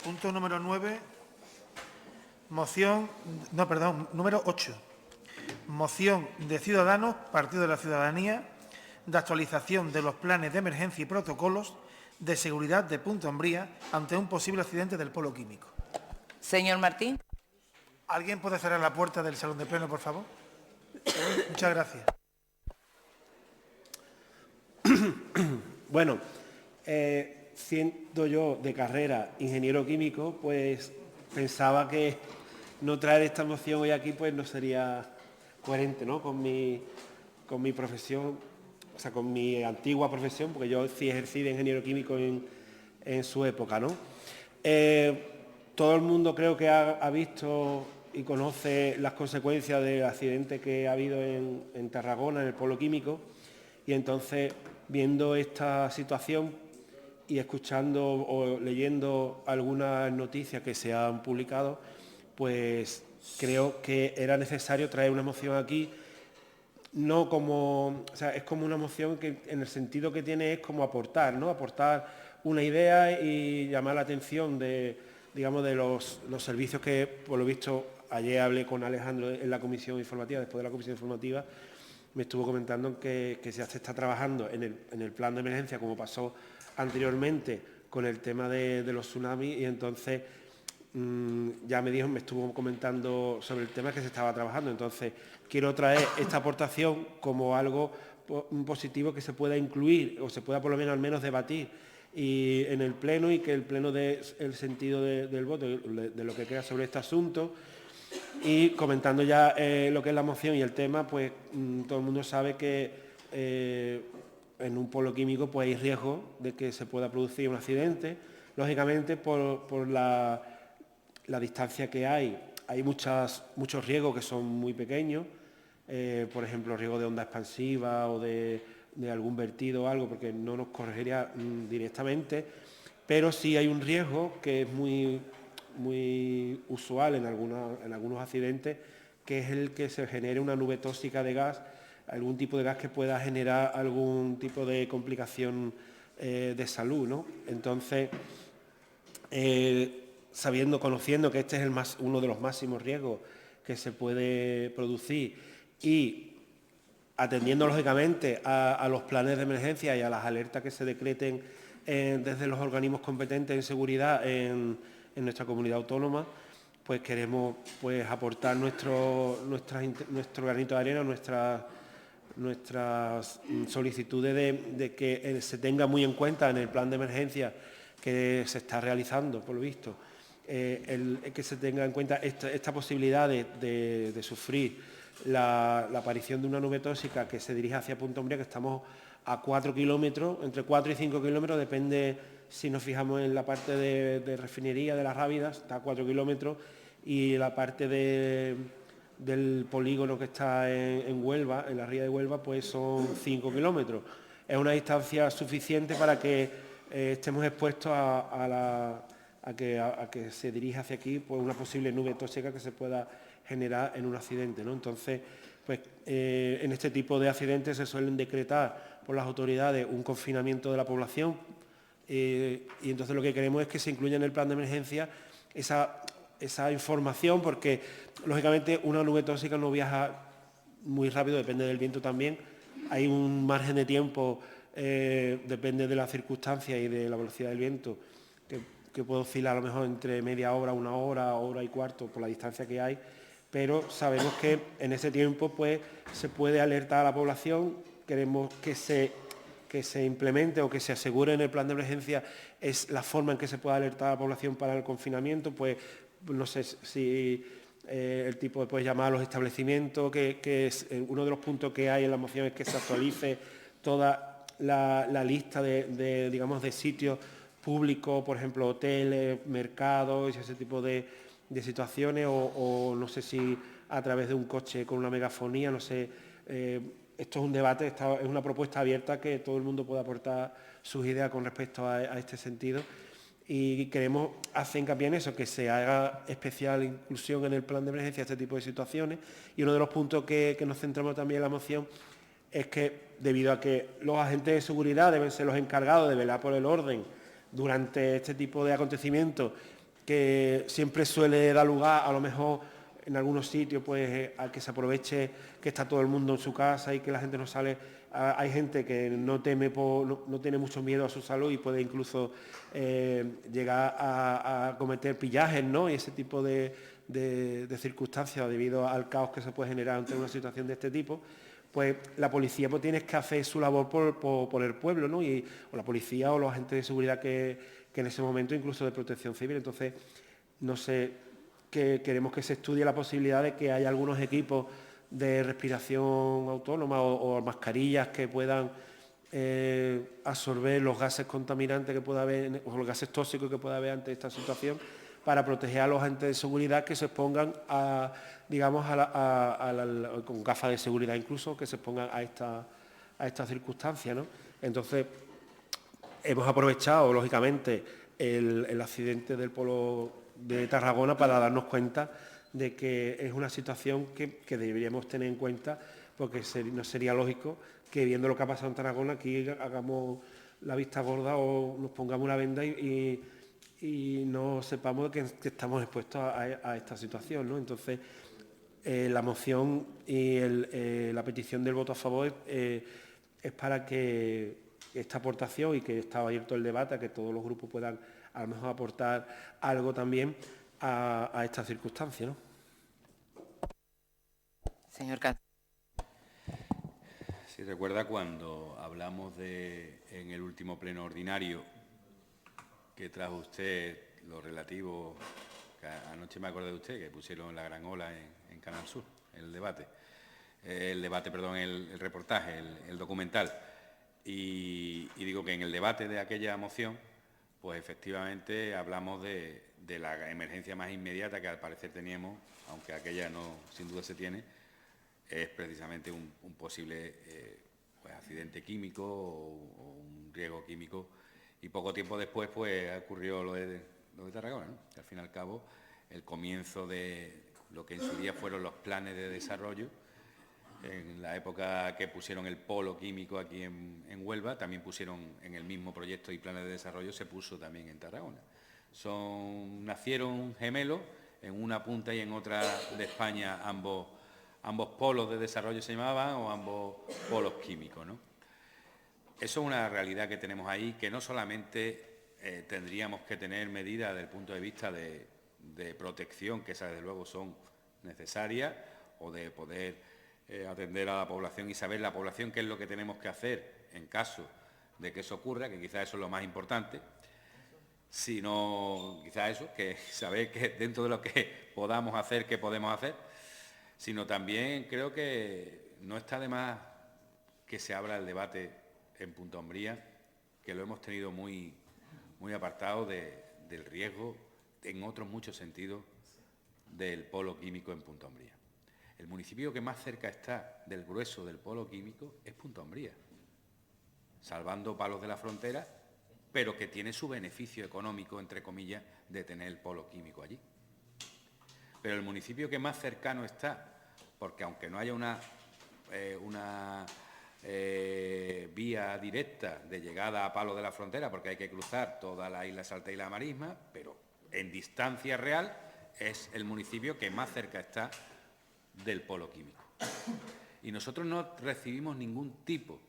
Punto número 9. Número 8. Moción de Ciudadanos, Partido de la Ciudadanía, de actualización de los planes de emergencia y protocolos de seguridad de Punta Umbría ante un posible accidente del polo químico. Señor Martín. ¿Alguien puede cerrar la puerta del salón de pleno, por favor? Muchas gracias. Bueno, siendo yo de carrera ingeniero químico, pues pensaba que no traer esta moción hoy aquí pues no sería coherente, ¿no?, con mi profesión, o sea, con mi antigua profesión, porque yo sí ejercí de ingeniero químico en su época, ¿no? Todo el mundo creo que ha visto y conoce las consecuencias del accidente que ha habido en Tarragona, en el polo químico, y entonces, viendo esta situación y escuchando o leyendo algunas noticias que se han publicado, pues creo que era necesario traer una moción aquí, no como, o sea, es como una moción que en el sentido que tiene es como aportar, ¿no? Aportar una idea y llamar la atención de, digamos, de los servicios que, por lo visto, ayer hablé con Alejandro en la comisión informativa, después de la comisión informativa, me estuvo comentando que ya se está trabajando en el plan de emergencia, como pasó anteriormente con el tema de los tsunamis, y entonces ya me estuvo comentando sobre el tema que se estaba trabajando. Entonces, quiero traer esta aportación como algo positivo que se pueda incluir o se pueda por lo menos al menos debatir y en el Pleno, y que el Pleno dé el sentido del voto, de lo que crea sobre este asunto. Y comentando ya lo que es la moción y el tema, pues todo el mundo sabe que en un polo químico pues hay riesgo de que se pueda producir un accidente. Lógicamente, por la distancia que hay muchos riesgos que son muy pequeños, por ejemplo, riesgo de onda expansiva o de algún vertido o algo, porque no nos corregiría directamente, pero sí hay un riesgo que es muy usual en algunos accidentes, que es el que se genere una nube tóxica de gas, algún tipo de gas que pueda generar algún tipo de complicación de salud, ¿no? Entonces, conociendo que este es uno de los máximos riesgos que se puede producir y atendiendo lógicamente a los planes de emergencia y a las alertas que se decreten desde los organismos competentes en seguridad en nuestra comunidad autónoma, pues queremos pues aportar nuestro granito de arena, nuestras solicitudes de que se tenga muy en cuenta en el plan de emergencia que se está realizando, por lo visto, que se tenga en cuenta esta posibilidad de sufrir la aparición de una nube tóxica que se dirige hacia Punta Umbría, que estamos a 4 kilómetros, entre 4 y 5 kilómetros, depende si nos fijamos en la parte de refinería de Las Rábidas, está a 4 kilómetros, y la parte del polígono que está en Huelva, en la ría de Huelva, pues son 5 kilómetros. Es una distancia suficiente para que estemos expuestos a que se dirija hacia aquí pues una posible nube tóxica que se pueda generar en un accidente, ¿no? Entonces, pues en este tipo de accidentes se suelen decretar por las autoridades un confinamiento de la población, y entonces lo que queremos es que se incluya en el plan de emergencia esa información, porque lógicamente una nube tóxica no viaja muy rápido, depende del viento también, hay un margen de tiempo, depende de las circunstancias y de la velocidad del viento, que puede oscilar a lo mejor entre media hora, una hora, hora y cuarto, por la distancia que hay, pero sabemos que en ese tiempo pues se puede alertar a la población. Queremos que se implemente o que se asegure en el plan de emergencia es la forma en que se puede alertar a la población para el confinamiento, pues no sé si el tipo de llamar a los establecimientos, que es uno de los puntos que hay en la moción, es que se actualice toda la lista digamos, de sitios públicos, por ejemplo, hoteles, mercados y ese tipo de situaciones, o no sé si a través de un coche con una megafonía, no sé. Esto es un debate, es una propuesta abierta que todo el mundo puede aportar sus ideas con respecto a este sentido, y queremos hacer hincapié en eso, que se haga especial inclusión en el plan de emergencia a este tipo de situaciones. Y uno de los puntos que nos centramos también en la moción es que, debido a que los agentes de seguridad deben ser los encargados de velar por el orden durante este tipo de acontecimientos que siempre suele dar lugar, a lo mejor en algunos sitios, pues a que se aproveche que está todo el mundo en su casa y que la gente no sale. Hay gente que no tiene mucho miedo a su salud y puede incluso llegar a cometer pillajes, ¿no? Y ese tipo de circunstancias debido al caos que se puede generar ante una situación de este tipo. Pues la policía pues tiene que hacer su labor por el pueblo, ¿no? O la policía o los agentes de seguridad que en ese momento, incluso de protección civil. Entonces, no sé, que queremos que se estudie la posibilidad de que haya algunos equipos de respiración autónoma o mascarillas que puedan absorber los gases contaminantes que pueda haber, o los gases tóxicos que pueda haber ante esta situación, para proteger a los agentes de seguridad que se expongan digamos, con gafas de seguridad incluso, que se expongan a esta circunstancia, ¿no? Entonces, hemos aprovechado, lógicamente, el accidente del polo de Tarragona para darnos cuenta de que es una situación que deberíamos tener en cuenta, porque no sería lógico que, viendo lo que ha pasado en Tarragona, aquí hagamos la vista gorda o nos pongamos una venda y no sepamos que estamos expuestos a esta situación, ¿no? Entonces, la moción y la petición del voto a favor es para que esta aportación, y que está abierto el debate, a que todos los grupos puedan a lo mejor aportar algo también a esta circunstancia, ¿no? Señor Cáncer. Si recuerda cuando hablamos en el último pleno ordinario que trajo usted lo relativo, que anoche me acordé de usted, que pusieron la gran ola en Canal Sur, el reportaje, el documental. Y digo que en el debate de aquella moción, pues efectivamente hablamos de la emergencia más inmediata que al parecer teníamos, aunque aquella no, sin duda se tiene, es precisamente un posible pues accidente químico o un riesgo químico. Y poco tiempo después pues ocurrió lo de Tarragona, ¿no? Que al fin y al cabo el comienzo de lo que en su día fueron los planes de desarrollo, en la época que pusieron el polo químico aquí en Huelva, también pusieron en el mismo proyecto y planes de desarrollo, se puso también en Tarragona. Nacieron gemelos, en una punta y en otra de España ambos polos de desarrollo se llamaban, o ambos polos químicos, ¿no? Eso es una realidad que tenemos ahí, que no solamente tendríamos que tener medidas desde el punto de vista de protección, que esas desde luego son necesarias, o de poder atender a la población y saber la población qué es lo que tenemos que hacer en caso de que eso ocurra, que quizás eso es lo más importante, sino quizás eso, que saber que dentro de lo que podamos hacer, qué podemos hacer, sino también creo que no está de más que se abra el debate en Punta Umbría, que lo hemos tenido muy, muy apartado del riesgo, en otros muchos sentidos, del polo químico en Punta Umbría. El municipio que más cerca está del grueso del polo químico es Punta Umbría, salvando Palos de la Frontera, pero que tiene su beneficio económico, entre comillas, de tener el polo químico allí. Pero el municipio que más cercano está, porque aunque no haya una vía directa de llegada a Palos de la Frontera, porque hay que cruzar toda la isla Salta y la Marisma, pero en distancia real es el municipio que más cerca está del polo químico. Y nosotros no recibimos ningún tipo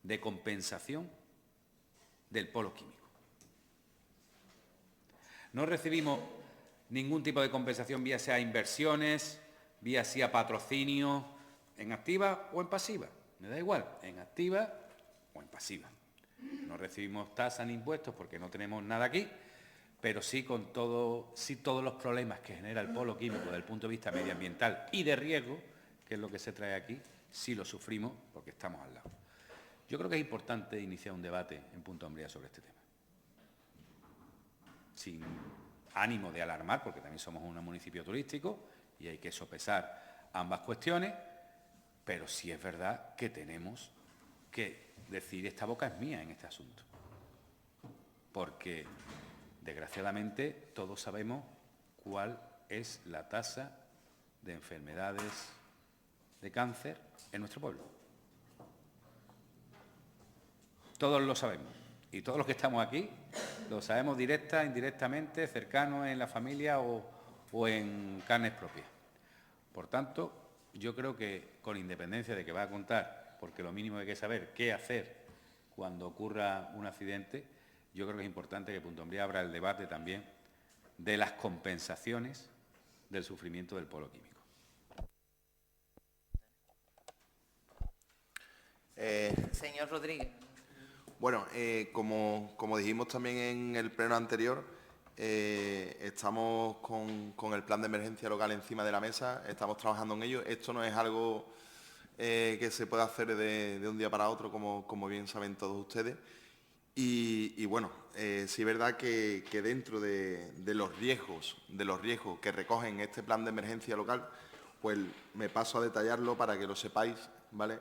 de compensación del polo químico. No recibimos ningún tipo de compensación, vía sea inversiones, vía sea patrocinio, en activa o en pasiva. Me da igual, en activa o en pasiva. No recibimos tasas ni impuestos porque no tenemos nada aquí, pero sí todos los problemas que genera el polo químico desde el punto de vista medioambiental y de riesgo, que es lo que se trae aquí, sí lo sufrimos porque estamos al lado. Yo creo que es importante iniciar un debate en Punta Umbría sobre este tema. Sin ánimo de alarmar, porque también somos un municipio turístico y hay que sopesar ambas cuestiones, pero sí es verdad que tenemos que decir esta boca es mía en este asunto. Porque, desgraciadamente, todos sabemos cuál es la tasa de enfermedades de cáncer en nuestro pueblo. Todos lo sabemos. Y todos los que estamos aquí lo sabemos directa, indirectamente, cercanos en la familia o en carnes propias. Por tanto, yo creo que con independencia de que va a contar, porque lo mínimo hay que saber qué hacer cuando ocurra un accidente, yo creo que es importante que Punto Umbría abra el debate también de las compensaciones del sufrimiento del polo químico. Señor Rodríguez. Bueno, como dijimos también en el pleno anterior, estamos con el plan de emergencia local encima de la mesa, estamos trabajando en ello. Esto no es algo que se pueda hacer de un día para otro, como bien saben todos ustedes. Y bueno, sí es verdad que dentro de los riesgos que recogen este plan de emergencia local, pues me paso a detallarlo para que lo sepáis, ¿vale?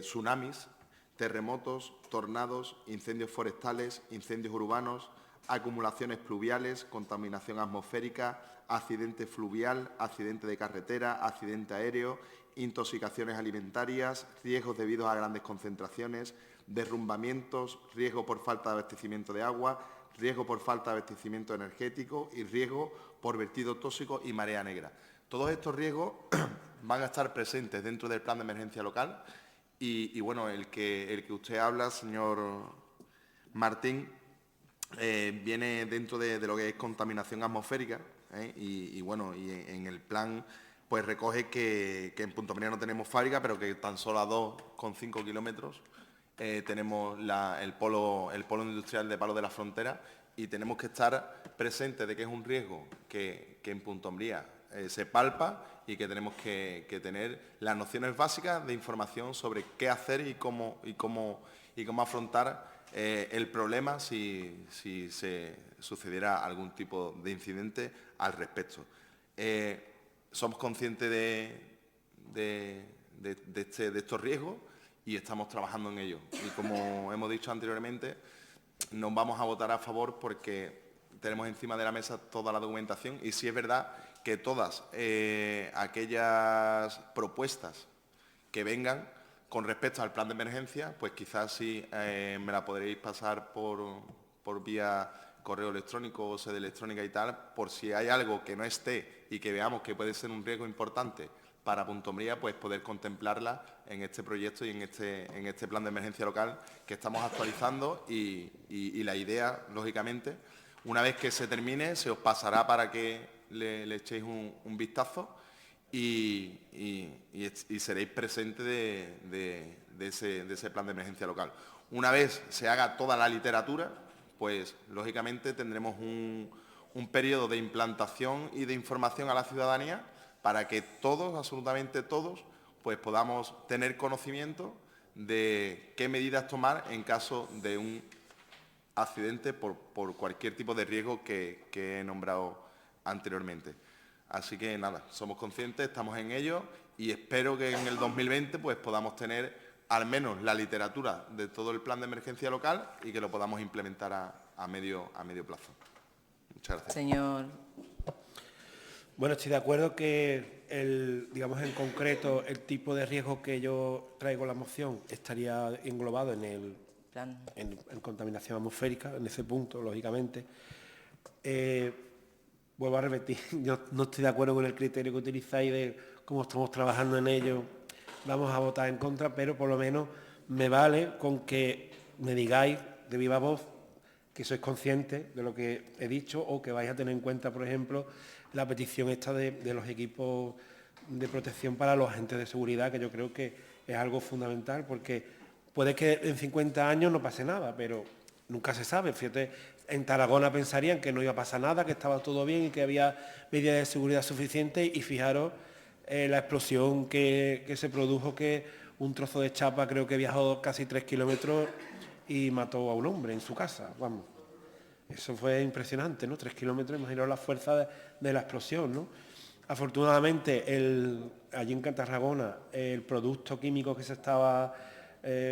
Tsunamis, terremotos, tornados, incendios forestales, incendios urbanos, acumulaciones pluviales, contaminación atmosférica, accidente fluvial, accidente de carretera, accidente aéreo, intoxicaciones alimentarias, riesgos debidos a grandes concentraciones, derrumbamientos, riesgo por falta de abastecimiento de agua, riesgo por falta de abastecimiento energético y riesgo por vertido tóxico y marea negra. Todos estos riesgos van a estar presentes dentro del plan de emergencia local y bueno, el que usted habla, señor Martín, viene dentro de lo que es contaminación atmosférica, y bueno, y en el plan pues recoge que en Punto Umbría no tenemos fábrica, pero que tan solo a 2,5 kilómetros tenemos el polo industrial de Palos de la Frontera y tenemos que estar presentes de que es un riesgo que en Punto Umbría se palpa y que tenemos que tener las nociones básicas de información sobre qué hacer y cómo afrontar el problema si se sucediera algún tipo de incidente al respecto. Somos conscientes de estos riesgos y estamos trabajando en ello. Y como hemos dicho anteriormente, nos vamos a votar a favor porque tenemos encima de la mesa toda la documentación y sí es verdad que todas aquellas propuestas que vengan con respecto al plan de emergencia, pues quizás sí me la podréis pasar por vía correo electrónico o sede electrónica y tal, por si hay algo que no esté y que veamos que puede ser un riesgo importante para Punto Umbría, pues poder contemplarla en este proyecto y en este plan de emergencia local que estamos actualizando y la idea, lógicamente, una vez que se termine, se os pasará para que le echéis un vistazo y seréis presentes de ese plan de emergencia local. Una vez se haga toda la literatura, pues lógicamente tendremos un periodo de implantación y de información a la ciudadanía para que todos, absolutamente todos, pues podamos tener conocimiento de qué medidas tomar en caso de un accidente por cualquier tipo de riesgo que he nombrado anteriormente. Así que nada, somos conscientes, estamos en ello y espero que en el 2020 pues podamos tener al menos la literatura de todo el plan de emergencia local y que lo podamos implementar a medio plazo. Muchas gracias. Señor. Bueno, estoy de acuerdo que digamos en concreto el tipo de riesgo que yo traigo en la moción estaría englobado en contaminación atmosférica, en ese punto, lógicamente. Vuelvo a repetir, yo no estoy de acuerdo con el criterio que utilizáis de cómo estamos trabajando en ello, vamos a votar en contra, pero por lo menos me vale con que me digáis de viva voz que sois conscientes de lo que he dicho o que vais a tener en cuenta, por ejemplo, la petición esta de los equipos de protección para los agentes de seguridad, que yo creo que es algo fundamental, porque puede que en 50 años no pase nada, pero nunca se sabe. Fíjate, en Tarragona pensarían que no iba a pasar nada, que estaba todo bien y que había medidas de seguridad suficientes y fijaros la explosión que se produjo, que un trozo de chapa creo que viajó casi 3 kilómetros y mató a un hombre en su casa, vamos. Eso fue impresionante, ¿no? 3 kilómetros, imaginaos la fuerza de la explosión, ¿no? Afortunadamente, allí en Tarragona, el producto químico que se estaba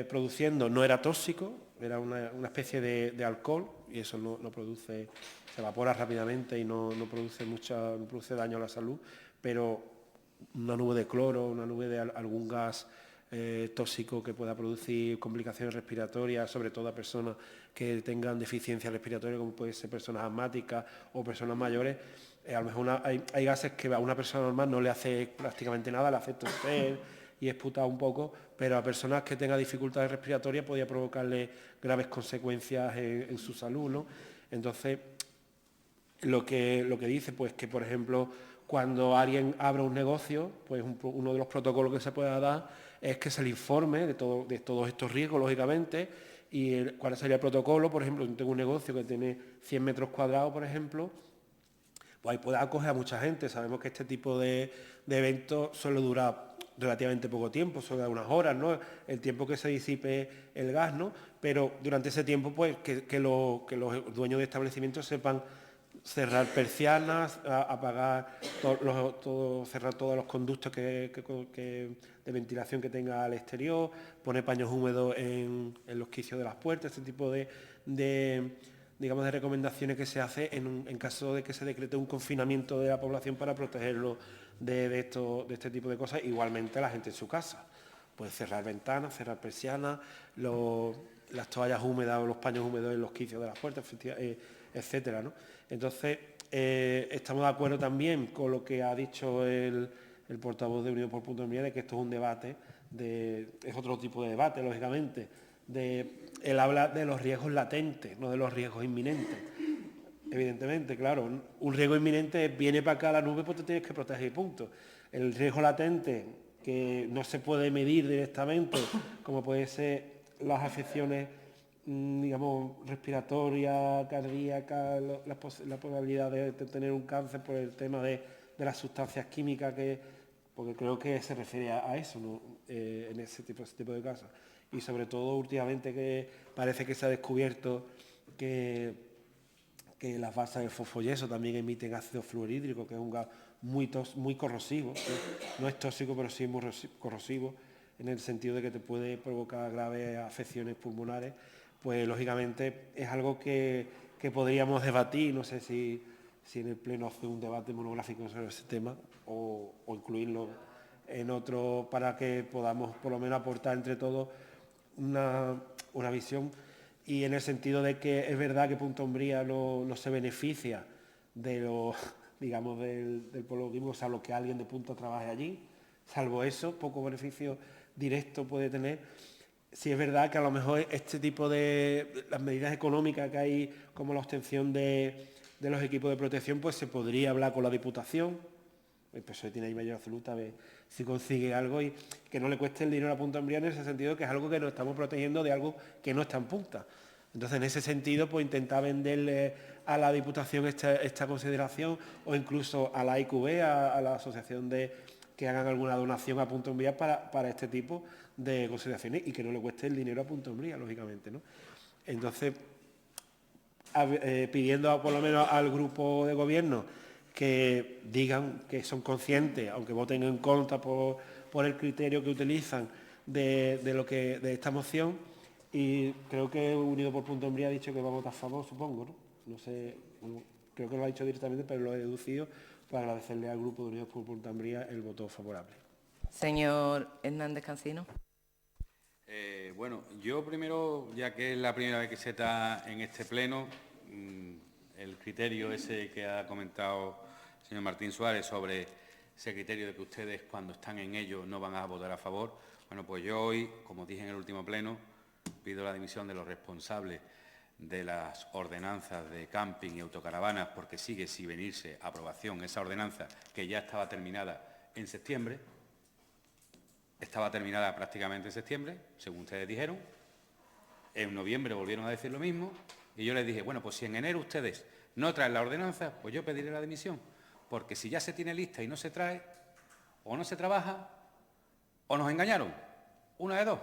produciendo no era tóxico, era una especie de alcohol y eso no produce, se evapora rápidamente y no produce daño a la salud, pero una nube de cloro, una nube de algún gas tóxico que pueda producir complicaciones respiratorias, sobre todo a personas que tengan deficiencia respiratoria, como pueden ser personas asmáticas o personas mayores. A lo mejor hay gases que a una persona normal no le hace prácticamente nada, le hace toser y esputar un poco, pero a personas que tengan dificultades respiratorias podría provocarle graves consecuencias en su salud, ¿no? Entonces, lo que dice, pues que, por ejemplo, cuando alguien abra un negocio, pues uno de los protocolos que se pueda dar es que se le informe de todos estos riesgos, lógicamente, y cuál sería el protocolo. Por ejemplo, yo tengo un negocio que tiene 100 metros cuadrados, por ejemplo, pues ahí puede acoger a mucha gente. Sabemos que este tipo de eventos suele durar relativamente poco tiempo, suele dar unas horas, ¿no? El tiempo que se disipe el gas, ¿no? Pero durante ese tiempo, pues, que los dueños de establecimientos sepan cerrar persianas, apagar cerrar todos los conductos de ventilación que tenga al exterior, poner paños húmedos en los quicios de las puertas, este tipo de recomendaciones que se hace en caso de que se decrete un confinamiento de la población para protegerlo de este tipo de cosas. Igualmente la gente en su casa, pues cerrar ventanas, cerrar persianas, las toallas húmedas o los paños húmedos en los quicios de las puertas, etcétera, ¿no? Entonces, estamos de acuerdo también con lo que ha dicho el portavoz de Unidos por Punto de Vista, de que esto es un debate, es otro tipo de debate, lógicamente. Él habla de los riesgos latentes, no de los riesgos inminentes. Evidentemente, claro, un riesgo inminente viene para acá la nube, pues te tienes que proteger, punto. El riesgo latente, que no se puede medir directamente, como puede ser las afecciones respiratoria, cardíaca, la probabilidad de tener un cáncer por el tema de las sustancias químicas, porque creo que se refiere a eso, ¿no? En ese tipo de casos. Y sobre todo últimamente que parece que se ha descubierto que las basas del fosfoyeso también emiten ácido fluorhídrico, que es un gas muy corrosivo, no es tóxico, pero sí muy corrosivo, en el sentido de que te puede provocar graves afecciones pulmonares. Pues lógicamente es algo que podríamos debatir, no sé si en el Pleno hace un debate monográfico sobre ese tema o incluirlo en otro, para que podamos por lo menos aportar entre todos una visión, y en el sentido de que es verdad que Punta Umbría no se beneficia del pueblo químico, salvo que alguien de Punta trabaje allí. Salvo eso, poco beneficio directo puede tener. Sí es verdad que a lo mejor este tipo de las medidas económicas que hay, como la obtención de los equipos de protección, pues se podría hablar con la Diputación. El PSOE tiene ahí mayoría absoluta, a ver si consigue algo y que no le cueste el dinero a Punta Umbría, en ese sentido que es algo que nos estamos protegiendo de algo que no está en Punta. Entonces, en ese sentido, pues intentar venderle a la Diputación esta consideración, o incluso a la IQV, a la asociación que hagan alguna donación a Punta Umbría para este tipo de consideraciones y que no le cueste el dinero a Punta Umbría, lógicamente, ¿no? Entonces, pidiendo por lo menos al grupo de gobierno que digan que son conscientes, aunque voten en contra por el criterio que utilizan de esta moción, y creo que Unido por Punta Umbría ha dicho que va a votar a favor, supongo, ¿no? No sé, creo que lo ha dicho directamente, pero lo he deducido para agradecerle al grupo de Unidos por Punta Umbría el voto favorable. Señor Hernández Cancino. Bueno, yo primero, ya que es la primera vez que se está en este pleno, el criterio ese que ha comentado el señor Martín Suárez sobre ese criterio de que ustedes cuando están en ello no van a votar a favor, bueno, pues yo hoy, como dije en el último pleno, pido la dimisión de los responsables de las ordenanzas de camping y autocaravanas, porque sigue sin venirse a aprobación esa ordenanza que ya estaba terminada en septiembre. Estaba terminada prácticamente en septiembre, según ustedes dijeron. En noviembre volvieron a decir lo mismo y yo les dije, bueno, pues si en enero ustedes no traen la ordenanza, pues yo pediré la dimisión, porque si ya se tiene lista y no se trae, o no se trabaja, o nos engañaron, una de dos.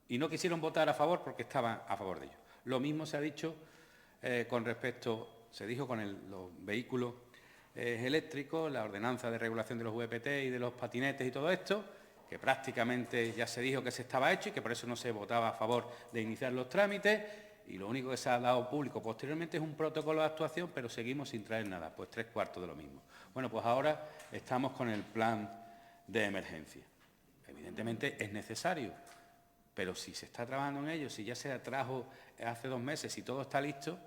Y no quisieron votar a favor porque estaban a favor de ello. Lo mismo se ha dicho se dijo con los vehículos eléctricos, la ordenanza de regulación de los VPT y de los patinetes y todo esto, que prácticamente ya se dijo que se estaba hecho y que por eso no se votaba a favor de iniciar los trámites, y lo único que se ha dado público posteriormente es un protocolo de actuación, pero seguimos sin traer nada, pues 3/4 de lo mismo. Bueno, pues ahora estamos con el plan de emergencia. evidentemente es necesario, pero si se está trabajando en ello, si ya se trajo hace 2 meses, si todo está listo,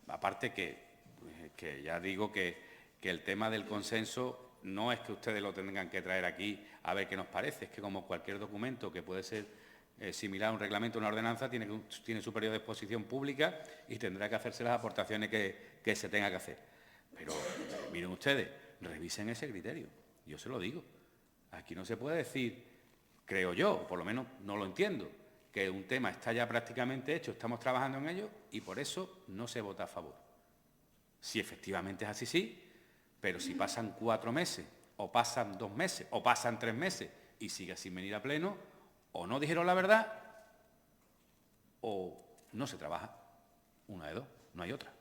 aparte que ya digo que el tema del consenso no es que ustedes lo tengan que traer aquí a ver qué nos parece, es que como cualquier documento que puede ser similar a un reglamento o una ordenanza, tiene su periodo de exposición pública y tendrá que hacerse las aportaciones que se tenga que hacer. Pero miren ustedes, revisen ese criterio, yo se lo digo. Aquí no se puede decir, creo yo, por lo menos no lo entiendo, que un tema está ya prácticamente hecho, estamos trabajando en ello y por eso no se vota a favor. Si efectivamente es así, sí, pero si pasan 4 meses, o pasan 2 meses, o pasan 3 meses y sigue sin venir a pleno, o no dijeron la verdad, o no se trabaja. Una de dos, no hay otra.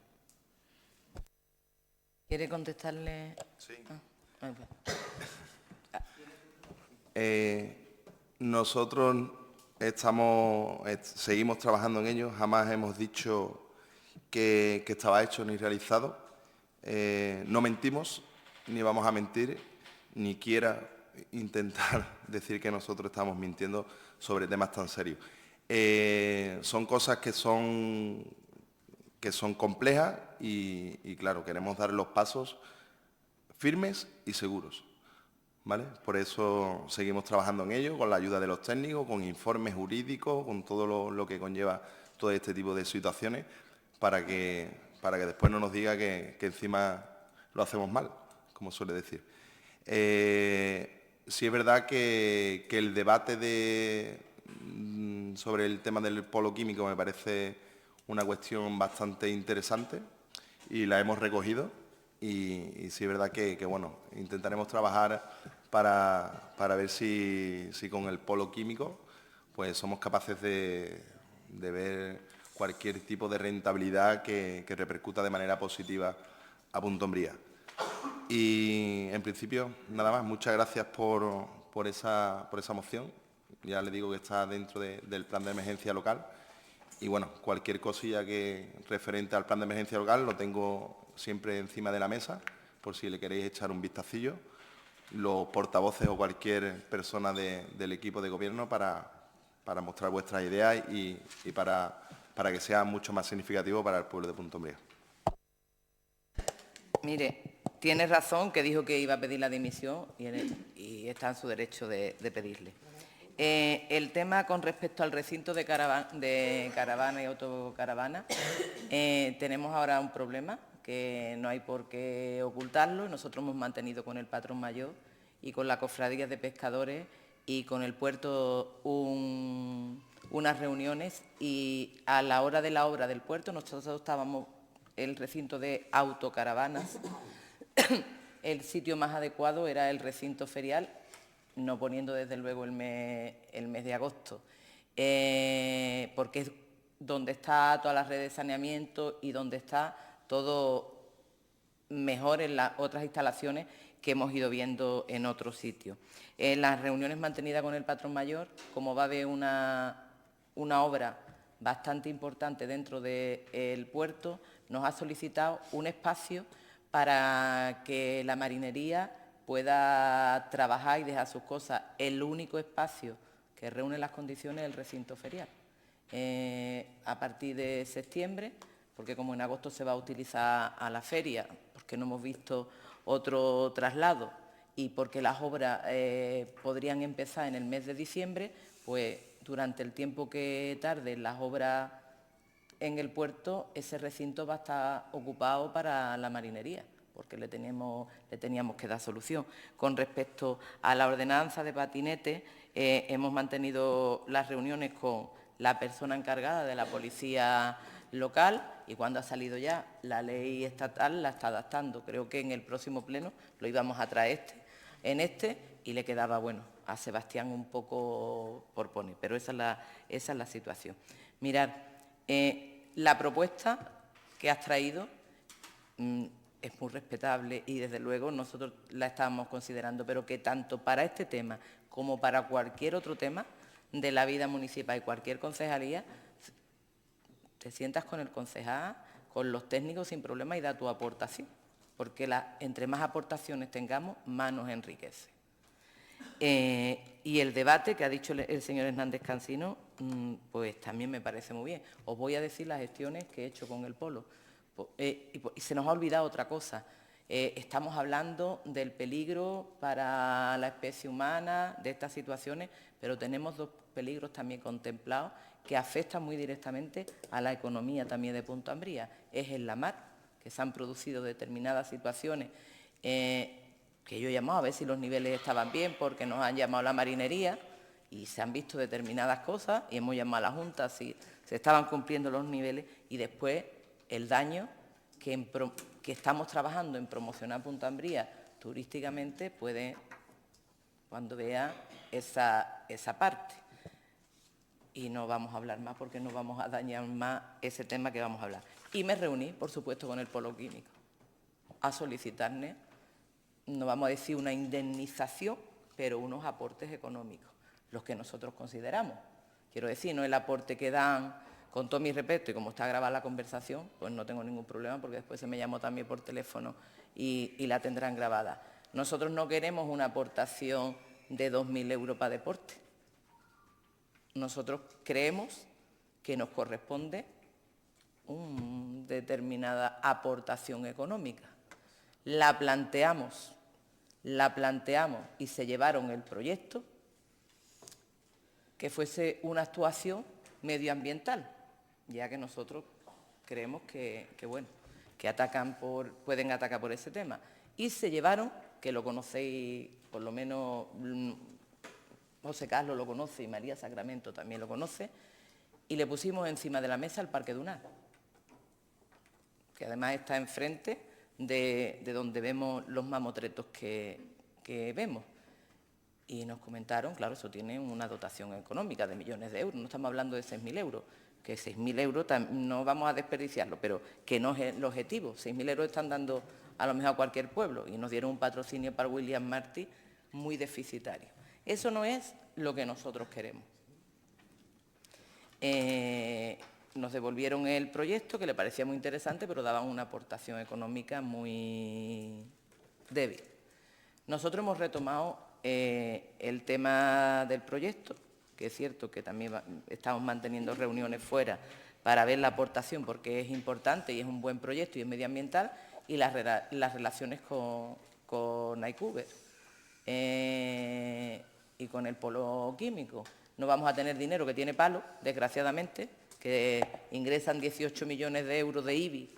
¿Quiere contestarle? Sí. Pues. Nosotros seguimos trabajando en ello, jamás hemos dicho que estaba hecho ni realizado. No mentimos, ni vamos a mentir, ni quiera intentar decir que nosotros estamos mintiendo sobre temas tan serios. Son cosas que son complejas y claro, queremos dar los pasos firmes y seguros, ¿vale? Por eso seguimos trabajando en ello, con la ayuda de los técnicos, con informes jurídicos, con todo lo que conlleva todo este tipo de situaciones, para que después no nos diga que encima lo hacemos mal, como suele decir. Sí es verdad que el debate sobre el tema del polo químico me parece una cuestión bastante interesante y la hemos recogido y sí es verdad que bueno, intentaremos trabajar para ver si con el polo químico pues somos capaces de ver cualquier tipo de rentabilidad que repercuta de manera positiva a Punta Umbría. Y en principio, nada más, muchas gracias por esa moción. Ya le digo que está dentro del plan de emergencia local. Y bueno, cualquier cosilla que referente al plan de emergencia local lo tengo siempre encima de la mesa, por si le queréis echar un vistacillo. Los portavoces o cualquier persona del equipo de gobierno para mostrar vuestras ideas y para que sea mucho más significativo para el pueblo de Punta Umbría. Mire, tiene razón que dijo que iba a pedir la dimisión y está en su derecho de pedirle. El tema con respecto al recinto de caravana y autocaravana, tenemos ahora un problema que no hay por qué ocultarlo. Nosotros hemos mantenido con el patrón mayor y con la cofradía de pescadores y con el puerto unas reuniones y a la hora de la obra del puerto nosotros estábamos el recinto de autocaravanas. El sitio más adecuado era el recinto ferial, no poniendo desde luego el mes de agosto, porque es donde está toda la red de saneamiento y donde está todo mejor en las otras instalaciones que hemos ido viendo en otros sitios. En las reuniones mantenidas con el patrón mayor, como va a haber una obra bastante importante dentro del puerto, nos ha solicitado un espacio para que la marinería pueda trabajar y dejar sus cosas. El único espacio que reúne las condiciones es el recinto ferial. A partir de septiembre, porque como en agosto se va a utilizar a la feria, porque no hemos visto otro traslado y porque las obras podrían empezar en el mes de diciembre, pues durante el tiempo que tarden las obras en el puerto, ese recinto va a estar ocupado para la marinería, porque le teníamos que dar solución. Con respecto a la ordenanza de patinete, hemos mantenido las reuniones con la persona encargada de la policía local y cuando ha salido ya la ley estatal la está adaptando. Creo que en el próximo pleno lo íbamos a traer y le quedaba, bueno, a Sebastián un poco por poner, pero esa es la situación. Mirad, la propuesta que has traído es muy respetable y desde luego nosotros la estamos considerando, pero que tanto para este tema como para cualquier otro tema de la vida municipal y cualquier concejalía, te sientas con el concejal, con los técnicos sin problema y da tu aportación, porque entre más aportaciones tengamos, más nos enriquece. Y el debate que ha dicho el señor Hernández Cansino, pues también me parece muy bien. Os voy a decir las gestiones que he hecho con el polo. Y se nos ha olvidado otra cosa. Estamos hablando del peligro para la especie humana, de estas situaciones, pero tenemos dos peligros también contemplados que afectan muy directamente a la economía también de Punta Umbría. Es en la mar, que se han producido determinadas situaciones que yo he llamado a ver si los niveles estaban bien, porque nos han llamado la marinería y se han visto determinadas cosas y hemos llamado a la Junta si se estaban cumpliendo los niveles, y después el daño que estamos trabajando en promocionar Punta Umbría turísticamente puede, cuando vea esa parte. Y no vamos a hablar más porque no vamos a dañar más ese tema que vamos a hablar. Y me reuní, por supuesto, con el polo químico a solicitarle, no vamos a decir una indemnización, pero unos aportes económicos, los que nosotros consideramos. Quiero decir, no el aporte que dan, con todo mi respeto, y como está grabada la conversación, pues no tengo ningún problema, porque después se me llamó también por teléfono y la tendrán grabada. Nosotros no queremos una aportación de 2.000 euros para deporte. Nosotros creemos que nos corresponde una determinada aportación económica. La planteamos y se llevaron el proyecto que fuese una actuación medioambiental, ya que nosotros creemos que pueden atacar por ese tema. Y se llevaron, que lo conocéis, por lo menos José Carlos lo conoce y María Sacramento también lo conoce, y le pusimos encima de la mesa el Parque Dunar, que además está enfrente de donde vemos los mamotretos que vemos. Y nos comentaron, claro, eso tiene una dotación económica de millones de euros, no estamos hablando de 6.000 euros, que 6.000 euros no vamos a desperdiciarlo, pero que no es el objetivo. 6.000 euros están dando a lo mejor a cualquier pueblo, y nos dieron un patrocinio para William Martí muy deficitario. Eso no es lo que nosotros queremos. Nos devolvieron el proyecto, que le parecía muy interesante, pero daban una aportación económica muy débil. Nosotros hemos retomado el tema del proyecto, que es cierto que también estamos manteniendo reuniones fuera para ver la aportación, porque es importante y es un buen proyecto y es medioambiental, y las relaciones con ICUBER y con el polo químico. No vamos a tener dinero, que tiene palo, desgraciadamente, que ingresan 18 millones de euros de IBI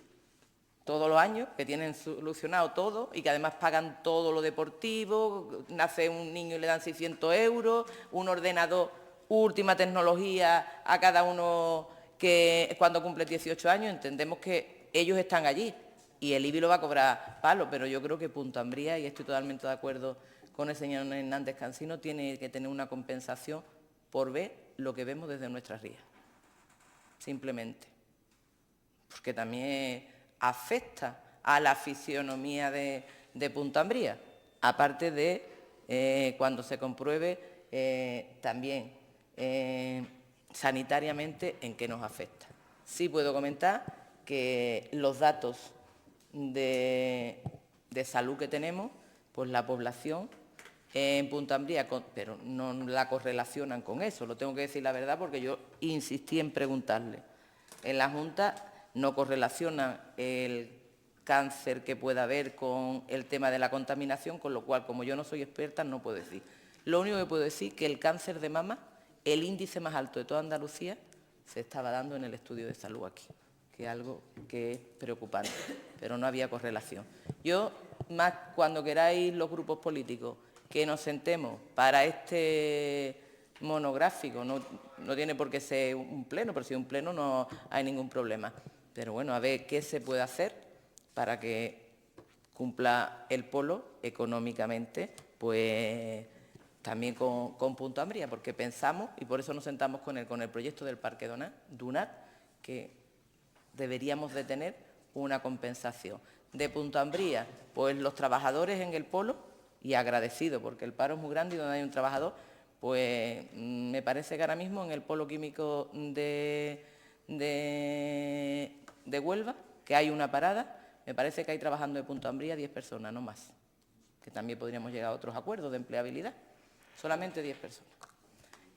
todos los años, que tienen solucionado todo y que además pagan todo lo deportivo. Nace un niño y le dan 600 euros, un ordenador última tecnología a cada uno que cuando cumple 18 años. Entendemos que ellos están allí y el IBI lo va a cobrar palo, pero yo creo que Punta Umbría, y estoy totalmente de acuerdo con el señor Hernández Cansino, tiene que tener una compensación por ver lo que vemos desde nuestras rías, simplemente, porque también afecta a la fisionomía de Punta Umbría, aparte de cuando se compruebe también sanitariamente en qué nos afecta. Sí puedo comentar que los datos de salud que tenemos, pues la población en Punta Umbría, pero no la correlacionan con eso, lo tengo que decir la verdad, porque yo insistí en preguntarle. En la Junta no correlacionan el cáncer que pueda haber con el tema de la contaminación, con lo cual, como yo no soy experta, no puedo decir. Lo único que puedo decir es que el cáncer de mama, el índice más alto de toda Andalucía, se estaba dando en el estudio de salud aquí, que es algo que es preocupante, pero no había correlación. Yo, más cuando queráis los grupos políticos que nos sentemos para este monográfico, no tiene por qué ser un pleno, pero si es un pleno no hay ningún problema. Pero bueno, a ver qué se puede hacer para que cumpla el polo económicamente, pues también con Punta Umbría, porque pensamos, y por eso nos sentamos con el proyecto del Parque Dunar, que deberíamos de tener una compensación. De Punta Umbría, pues los trabajadores en el polo, y agradecido, porque el paro es muy grande y donde hay un trabajador, pues me parece que ahora mismo en el polo químico de Huelva, que hay una parada, me parece que hay trabajando de Punta Umbría 10 personas, no más, que también podríamos llegar a otros acuerdos de empleabilidad. solamente 10 personas.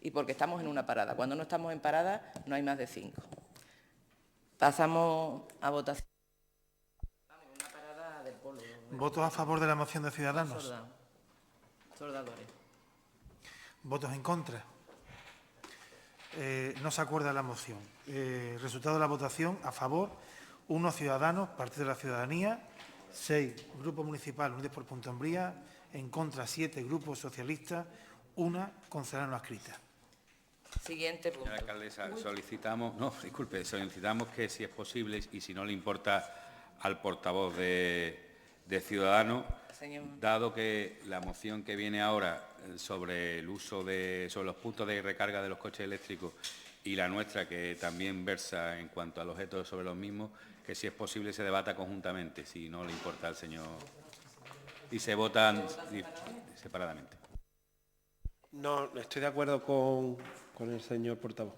Y porque estamos en una parada. Cuando no estamos en parada, no hay más de 5. Pasamos a votación. Una parada del polo. ¿Votos a favor de la moción de Ciudadanos? Soldadores. ¿Votos en contra? No se acuerda la moción. Resultado de la votación: a favor, 1 Ciudadanos, Partido de la Ciudadanía, 6 Grupo Municipal Unidos por Punta Umbría, en contra 7 Grupos Socialistas, 1 concejal no adscrita. Siguiente punto. Señora alcaldesa, solicitamos que, si es posible y si no le importa al portavoz de Ciudadanos, Señor. dado que la moción que viene ahora sobre el uso sobre los puntos de recarga de los coches eléctricos y la nuestra, que también versa en cuanto al objeto sobre los mismos, que si es posible se debata conjuntamente, si no le importa al señor, y se votan separadamente. No, estoy de acuerdo con el señor portavoz.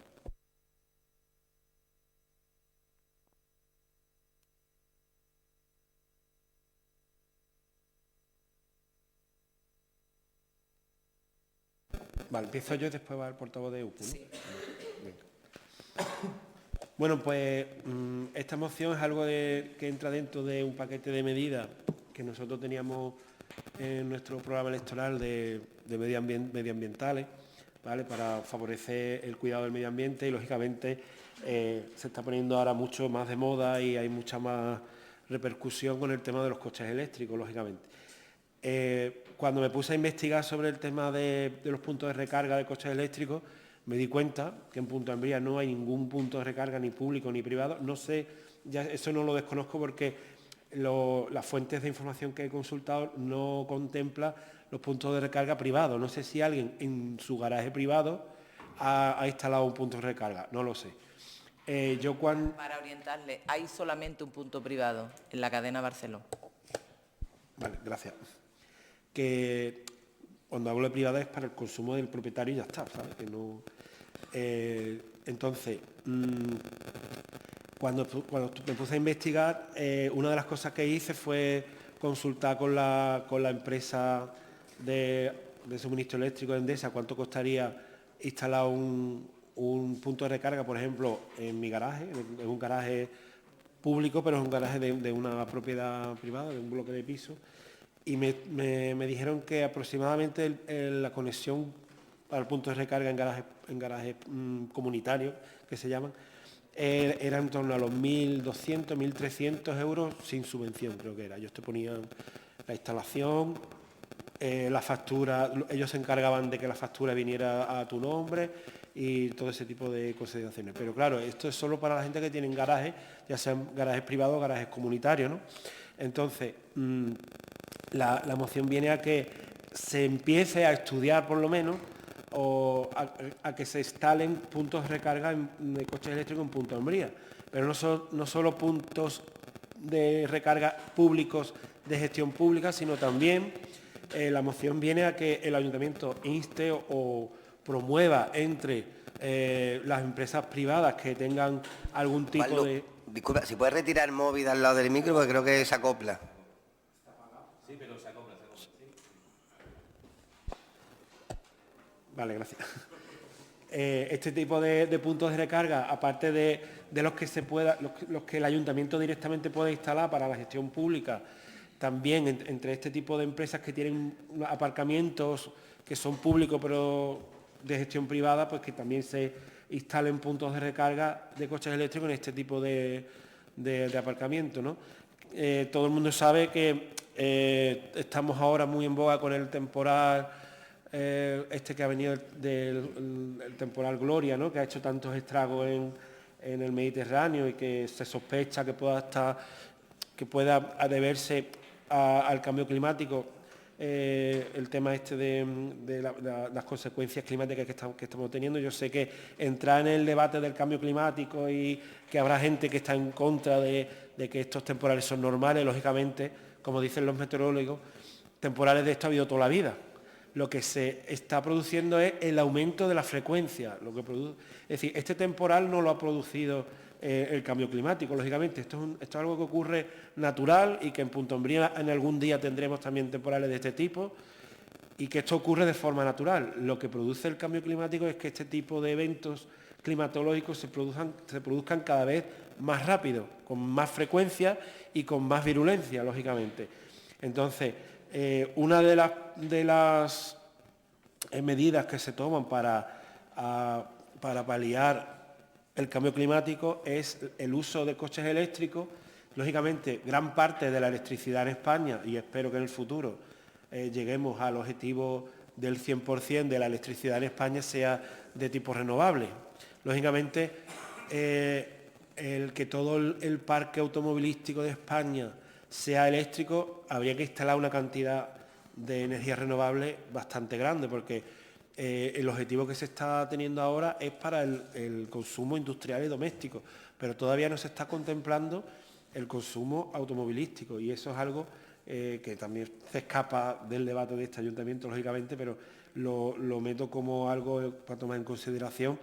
Vale, empiezo yo y después va el portavoz de UPU, ¿no? Sí. Venga. Bueno, pues esta moción es algo que entra dentro de un paquete de medidas que nosotros teníamos en nuestro programa electoral de medioambientales, ¿vale? Para favorecer el cuidado del medio ambiente y, lógicamente, se está poniendo ahora mucho más de moda y hay mucha más repercusión con el tema de los coches eléctricos, lógicamente. Cuando me puse a investigar sobre el tema de los puntos de recarga de coches eléctricos, me di cuenta que en Punta Umbría no hay ningún punto de recarga, ni público ni privado. No sé, ya eso no lo desconozco porque las fuentes de información que he consultado no contempla los puntos de recarga privados. No sé si alguien en su garaje privado ha instalado un punto de recarga, no lo sé. Para orientarle, hay solamente un punto privado en la cadena Barceló. Vale, gracias. Que cuando hablo de privada es para el consumo del propietario y ya está, ¿sabes? Que no, entonces, cuando me puse a investigar, una de las cosas que hice fue consultar con la empresa de suministro eléctrico de Endesa cuánto costaría instalar un punto de recarga, por ejemplo, en mi garaje, en un garaje público, pero es un garaje de una propiedad privada, de un bloque de piso. Y me dijeron que aproximadamente la conexión para el punto de recarga en garajes comunitarios, que se llaman, era en torno a los 1.200, 1.300 euros sin subvención, creo que era. Ellos te ponían la instalación, la factura, ellos se encargaban de que la factura viniera a tu nombre y todo ese tipo de consideraciones. Pero claro, esto es solo para la gente que tiene garajes, ya sean garajes privados o garajes comunitarios, ¿no? Entonces, la moción viene a que se empiece a estudiar, por lo menos, o a que se instalen puntos de recarga de coches eléctricos en Punta Umbría. Pero no solo puntos de recarga públicos de gestión pública, sino también la moción viene a que el ayuntamiento inste o promueva entre las empresas privadas que tengan algún tipo Pablo, de... Disculpa, si puedes retirar el móvil al lado del micro, porque creo que se acopla. Sí, pero se acopla. Vale, gracias. Este tipo de puntos de recarga, aparte de los que los que el ayuntamiento directamente puede instalar para la gestión pública, también entre este tipo de empresas que tienen aparcamientos que son públicos pero de gestión privada, pues que también se instalen puntos de recarga de coches eléctricos en este tipo de aparcamiento, ¿no? Todo el mundo sabe que estamos ahora muy en boga con el temporal que ha venido el temporal Gloria, ¿no? Que ha hecho tantos estragos en el Mediterráneo y que se sospecha que pueda deberse al cambio climático, el tema este de las consecuencias climáticas que estamos teniendo. Yo sé que entrar en el debate del cambio climático y que habrá gente que está en contra de que estos temporales son normales, lógicamente, como dicen los meteorólogos, temporales de esto ha habido toda la vida. Lo que se está produciendo es el aumento de la frecuencia. Es decir, este temporal no lo ha producido el cambio climático, lógicamente. Esto es algo que ocurre natural y que en Punta Umbría en algún día tendremos también temporales de este tipo. y que esto ocurre de forma natural. Lo que produce el cambio climático es que este tipo de eventos climatológicos se produzcan cada vez más rápido, con más frecuencia y con más virulencia, lógicamente. Entonces, una de las medidas que se toman para paliar el cambio climático es el uso de coches eléctricos. Lógicamente, gran parte de la electricidad en España, y espero que en el futuro lleguemos al objetivo del 100% de la electricidad en España, sea de tipo renovable. Lógicamente, el que todo el parque automovilístico de España sea eléctrico, habría que instalar una cantidad de energía renovable bastante grande, porque el objetivo que se está teniendo ahora es para el consumo industrial y doméstico, pero todavía no se está contemplando el consumo automovilístico, y eso es algo que también se escapa del debate de este ayuntamiento, lógicamente, pero lo meto como algo para tomar en consideración.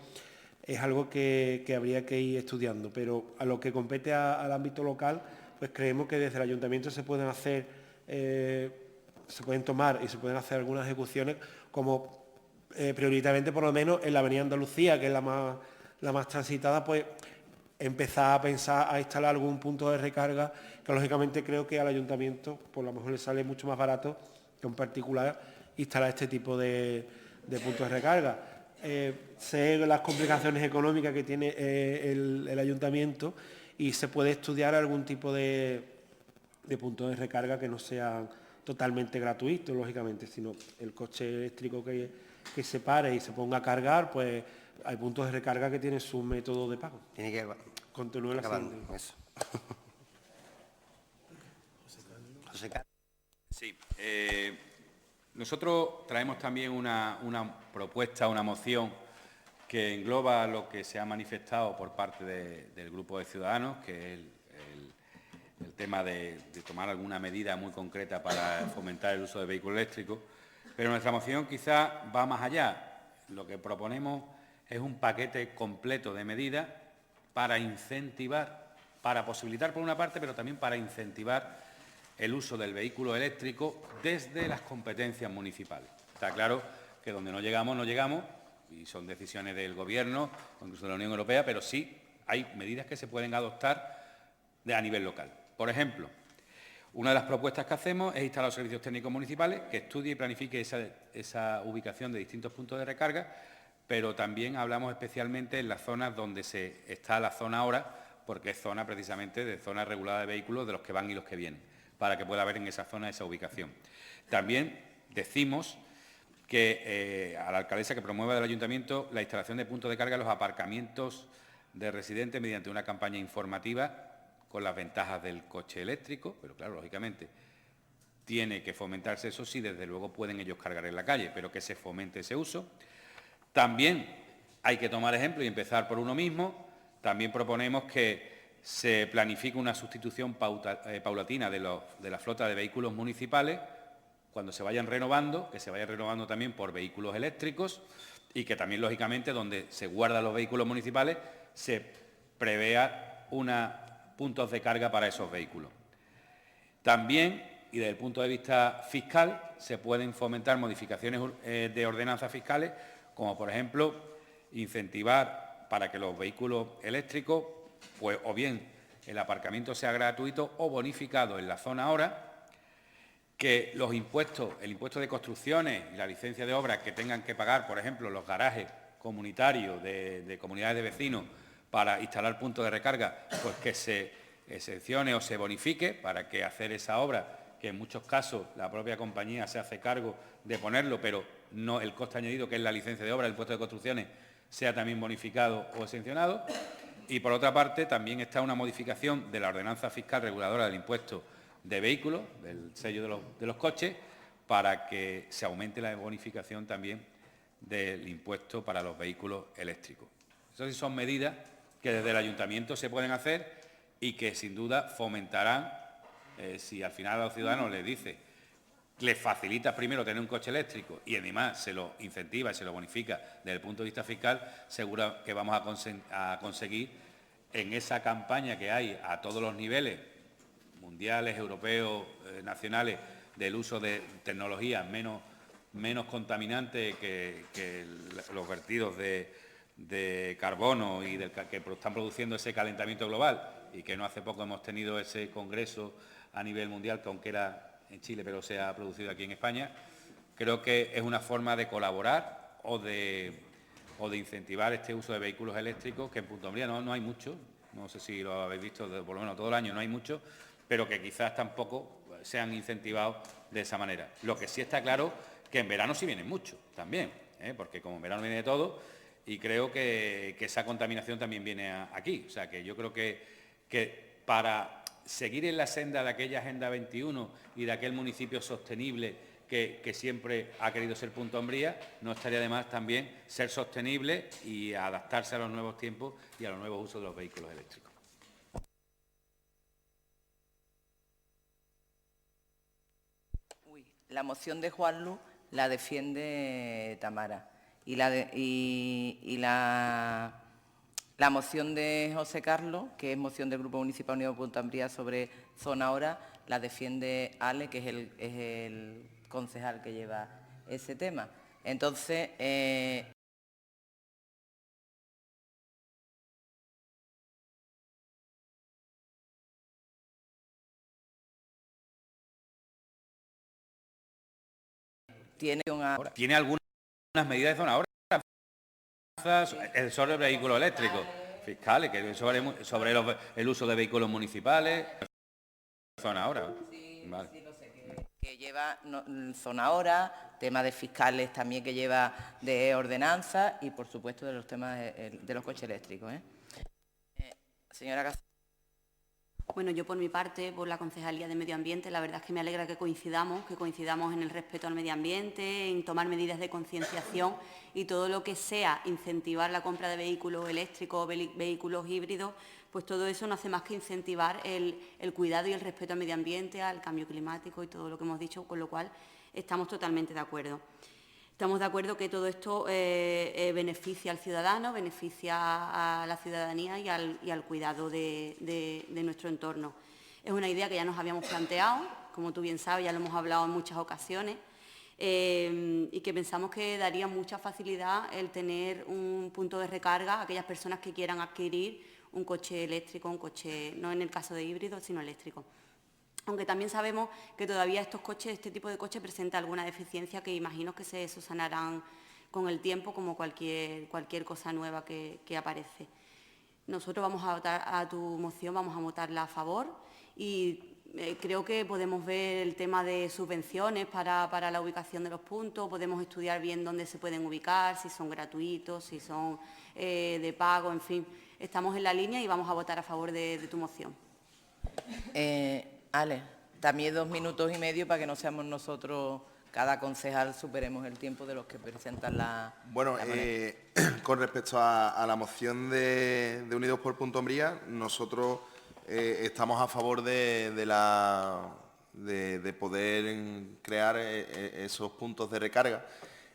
Es algo que habría que ir estudiando, pero a lo que compete al ámbito local, pues creemos que desde el ayuntamiento se pueden hacer, se pueden tomar y se pueden hacer algunas ejecuciones, como prioritariamente, por lo menos en la avenida Andalucía, que es la más transitada, pues empezar a pensar a instalar algún punto de recarga, que lógicamente creo que al ayuntamiento por lo mejor le sale mucho más barato que en particular instalar este tipo de puntos de recarga. Sé las complicaciones económicas que tiene el ayuntamiento, y se puede estudiar algún tipo de puntos de recarga que no sean totalmente gratuitos, lógicamente, sino el coche eléctrico que se pare y se ponga a cargar, pues hay puntos de recarga que tienen su método de pago. Tiene que Continúe la acabando siguiente. eso. José Carlos. Sí. Nosotros traemos también una propuesta, una moción que engloba lo que se ha manifestado por parte del grupo de ciudadanos, que es el tema de tomar alguna medida muy concreta para fomentar el uso de vehículos eléctricos, pero nuestra moción quizá va más allá. Lo que proponemos es un paquete completo de medidas para incentivar, para posibilitar por una parte, pero también para incentivar el uso del vehículo eléctrico desde las competencias municipales. Está claro que donde no llegamos, y son decisiones del Gobierno o incluso de la Unión Europea, pero sí hay medidas que se pueden adoptar a nivel local. Por ejemplo, una de las propuestas que hacemos es instalar los servicios técnicos municipales que estudie y planifique esa ubicación de distintos puntos de recarga, pero también hablamos especialmente en las zonas donde está la zona ahora, porque es zona precisamente de zona regulada de vehículos de los que van y los que vienen, para que pueda haber en esa zona esa ubicación. También decimos que a la alcaldesa que promueva del ayuntamiento la instalación de puntos de carga en los aparcamientos de residentes mediante una campaña informativa con las ventajas del coche eléctrico, pero claro, lógicamente, tiene que fomentarse eso sí, desde luego pueden ellos cargar en la calle, pero que se fomente ese uso. También hay que tomar ejemplo y empezar por uno mismo. También proponemos que se planifique una sustitución paulatina de la flota de vehículos municipales cuando se vayan renovando, que se vaya renovando también por vehículos eléctricos, y que también, lógicamente, donde se guardan los vehículos municipales, se prevea puntos de carga para esos vehículos. También, y desde el punto de vista fiscal, se pueden fomentar modificaciones de ordenanzas fiscales, como por ejemplo incentivar para que los vehículos eléctricos, pues o bien el aparcamiento sea gratuito o bonificado en la zona ahora, que los impuestos, el impuesto de construcciones y la licencia de obras que tengan que pagar, por ejemplo, los garajes comunitarios de comunidades de vecinos para instalar puntos de recarga, pues que se excepcione o se bonifique para que hacer esa obra, que en muchos casos la propia compañía se hace cargo de ponerlo, pero no el coste añadido, que es la licencia de obra, el impuesto de construcciones, sea también bonificado o exencionado. Y por otra parte, también está una modificación de la ordenanza fiscal reguladora del impuesto de vehículos, del sello de los coches, para que se aumente la bonificación también del impuesto para los vehículos eléctricos. Esas sí son medidas que desde el ayuntamiento se pueden hacer y que sin duda fomentarán, si al final a los ciudadanos les dice, les facilita primero tener un coche eléctrico y además se lo incentiva y se lo bonifica desde el punto de vista fiscal, seguro que vamos a conseguir en esa campaña que hay a todos los niveles, mundiales, europeos, nacionales, del uso de tecnologías menos menos contaminante que los vertidos de carbono y que están produciendo ese calentamiento global, y que no hace poco hemos tenido ese congreso a nivel mundial, que aunque era en Chile, pero se ha producido aquí en España. Creo que es una forma de colaborar o de incentivar este uso de vehículos eléctricos, que en Punta Umbría no hay mucho, no sé si lo habéis visto, por lo menos todo el año no hay mucho, pero que quizás tampoco sean incentivados de esa manera. Lo que sí está claro que en verano sí vienen mucho también, porque como en verano viene de todo, y creo que esa contaminación también viene aquí. O sea, que yo creo que para seguir en la senda de aquella Agenda 21 y de aquel municipio sostenible que siempre ha querido ser Punta Umbría, no estaría de más también ser sostenible y adaptarse a los nuevos tiempos y a los nuevos usos de los vehículos eléctricos. La moción de Juanlu la defiende Tamara y la moción de José Carlos, que es moción del Grupo Municipal Unido de Punta Umbría sobre zona hora, la defiende Ale, que es el concejal que lleva ese tema. Entonces, ¿Tiene algunas medidas de zona hora? Sobre el vehículo eléctrico, fiscales, que sobre el uso de vehículos municipales, zona hora. Sí, vale. Sí, lo sé, que lleva zona hora, temas de fiscales también que lleva de ordenanza y, por supuesto, de los temas de los coches eléctricos. Señora Cáceres. Bueno, yo por mi parte, por la Concejalía de Medio Ambiente, la verdad es que me alegra que coincidamos en el respeto al medio ambiente, en tomar medidas de concienciación y todo lo que sea incentivar la compra de vehículos eléctricos, vehículos híbridos, pues todo eso no hace más que incentivar el cuidado y el respeto al medio ambiente, al cambio climático y todo lo que hemos dicho, con lo cual estamos totalmente de acuerdo. Estamos de acuerdo que todo esto beneficia al ciudadano, beneficia a la ciudadanía y al cuidado de nuestro entorno. Es una idea que ya nos habíamos planteado, como tú bien sabes, ya lo hemos hablado en muchas ocasiones, y que pensamos que daría mucha facilidad el tener un punto de recarga a aquellas personas que quieran adquirir un coche eléctrico, un coche, no en el caso de híbrido, sino eléctrico. Aunque también sabemos que todavía este tipo de coches presenta alguna deficiencia que imagino que se subsanarán con el tiempo, como cualquier cosa nueva que aparece. Nosotros vamos a votar a tu moción, vamos a votarla a favor y creo que podemos ver el tema de subvenciones para la ubicación de los puntos, podemos estudiar bien dónde se pueden ubicar, si son gratuitos, si son de pago, en fin. Estamos en la línea y vamos a votar a favor de tu moción. Ale, también 2 minutos y medio para que no seamos nosotros, cada concejal, superemos el tiempo de los que presentan la... Bueno, con respecto a la moción de Unidos por Punta Umbría, nosotros estamos a favor de poder crear esos puntos de recarga.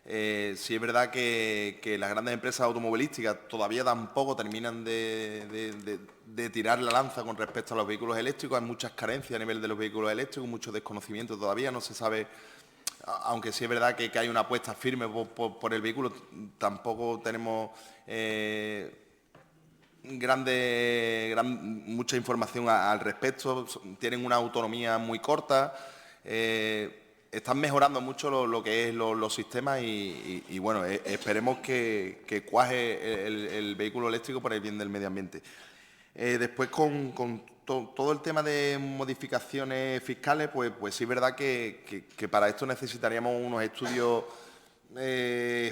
Sí es verdad que las grandes empresas automovilísticas todavía tampoco terminan de tirar la lanza con respecto a los vehículos eléctricos. Hay muchas carencias a nivel de los vehículos eléctricos, mucho desconocimiento todavía, no se sabe, aunque sí es verdad que hay una apuesta firme por el vehículo, tampoco tenemos mucha información al respecto, tienen una autonomía muy corta. Están mejorando mucho lo que es los sistemas y bueno, esperemos que cuaje el vehículo eléctrico por el bien del medio ambiente. Después, con todo el tema de modificaciones fiscales, pues sí es verdad que para esto necesitaríamos unos estudios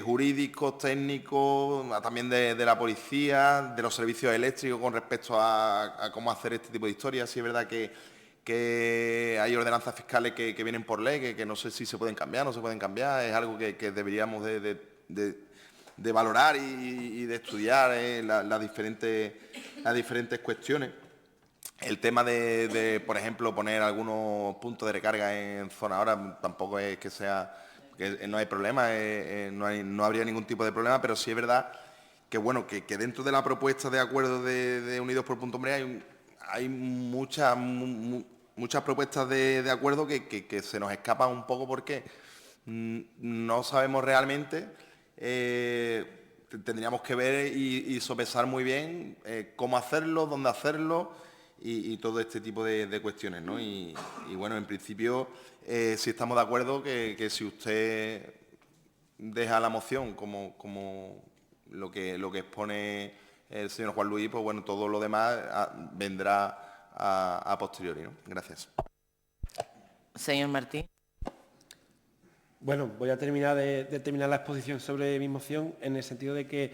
jurídicos, técnicos, también de la policía, de los servicios eléctricos con respecto a cómo hacer este tipo de historias. Sí es verdad que hay ordenanzas fiscales que vienen por ley, que no sé si se pueden cambiar, no se pueden cambiar, es algo que deberíamos de valorar y de estudiar las diferentes cuestiones. El tema de, por ejemplo, poner algunos puntos de recarga en zona hora tampoco es que sea, que no hay problema, no habría ningún tipo de problema, pero sí es verdad que bueno, que dentro de la propuesta de acuerdo de Unidos por Punta Umbría hay muchas propuestas de acuerdo que se nos escapan un poco porque No sabemos realmente. Tendríamos que ver y sopesar muy bien cómo hacerlo, dónde hacerlo y todo este tipo de cuestiones, ¿no? Y bueno, en principio sí estamos de acuerdo que si usted deja la moción como lo que expone el señor Juan Luis, pues bueno, todo lo demás vendrá a posteriori, ¿no? Gracias. Señor Martín. Bueno, voy a terminar de terminar la exposición sobre mi moción en el sentido de que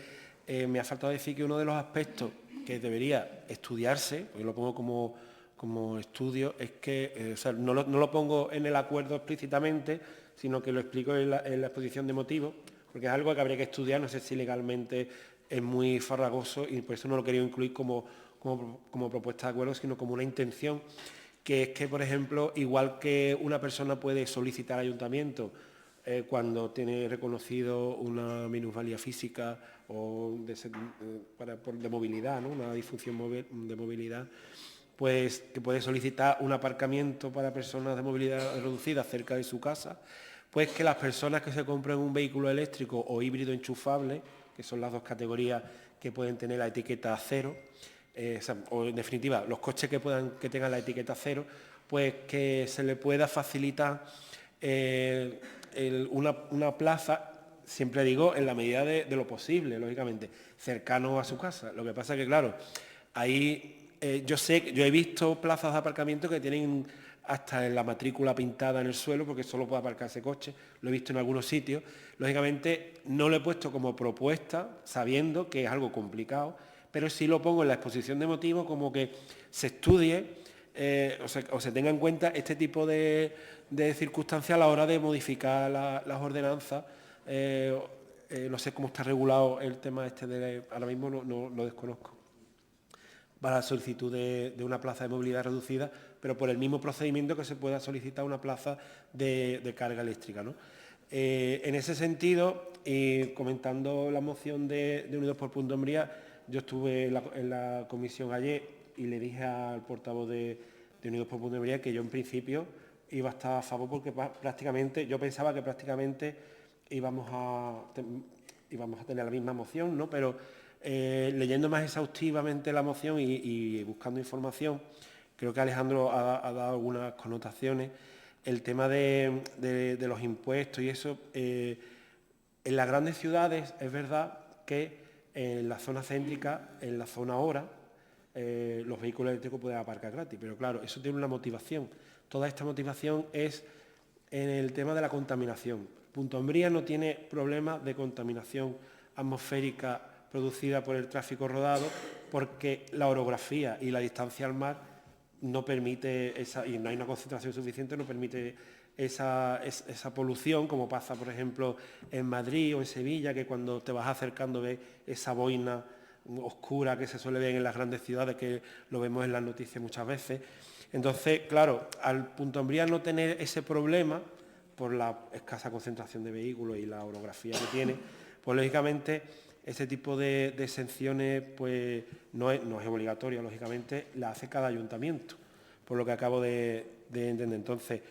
me ha faltado decir que uno de los aspectos que debería estudiarse, porque lo pongo como estudio, es que o sea, no lo pongo en el acuerdo explícitamente, sino que lo explico en la exposición de motivos, porque es algo que habría que estudiar, no sé si legalmente es muy farragoso y por eso no lo quería incluir como propuesta de acuerdo, sino como una intención, que es que, por ejemplo, igual que una persona puede solicitar al ayuntamiento cuando tiene reconocido una minusvalía física o de movilidad, ¿no? Una disfunción de movilidad, pues que puede solicitar un aparcamiento para personas de movilidad reducida cerca de su casa, pues que las personas que se compren un vehículo eléctrico o híbrido enchufable, que son las dos categorías que pueden tener la etiqueta cero, o en definitiva los coches que tengan la etiqueta cero, pues que se le pueda facilitar una plaza, siempre digo, en la medida de lo posible, lógicamente, cercano a su casa. Lo que pasa es que, claro, ahí yo he visto plazas de aparcamiento que tienen hasta en la matrícula pintada en el suelo, porque solo puede aparcarse coche, lo he visto en algunos sitios. Lógicamente, no lo he puesto como propuesta, sabiendo que es algo complicado, pero sí lo pongo en la exposición de motivos como que se estudie o se tenga en cuenta este tipo de circunstancias a la hora de modificar las ordenanzas. No sé cómo está regulado el tema ahora mismo no lo desconozco, para la solicitud de una plaza de movilidad reducida, pero por el mismo procedimiento que se pueda solicitar una plaza de carga eléctrica, ¿no? En ese sentido, comentando la moción de Unidos por Punto Umbría, yo estuve en la comisión ayer y le dije al portavoz de Unidos por Punto Umbría que yo en principio iba a estar a favor porque yo pensaba que prácticamente íbamos a tener la misma moción, ¿no? Pero leyendo más exhaustivamente la moción y buscando información, creo que Alejandro ha dado algunas connotaciones. El tema de los impuestos y eso, en las grandes ciudades es verdad que en la zona céntrica, en la zona hora, los vehículos eléctricos pueden aparcar gratis, pero claro, eso tiene una motivación. Toda esta motivación es en el tema de la contaminación. Punto Umbría no tiene problemas de contaminación atmosférica producida por el tráfico rodado porque la orografía y la distancia al mar no permite y no hay una concentración suficiente, no permite esa polución, como pasa, por ejemplo, en Madrid o en Sevilla, que cuando te vas acercando ves esa boina oscura que se suele ver en las grandes ciudades, que lo vemos en las noticias muchas veces. Entonces, claro, al Punto Umbría no tener ese problema por la escasa concentración de vehículos y la orografía que tiene, pues lógicamente ese tipo de exenciones pues no es obligatoria, lógicamente la hace cada ayuntamiento, por lo que acabo de entender. Entonces,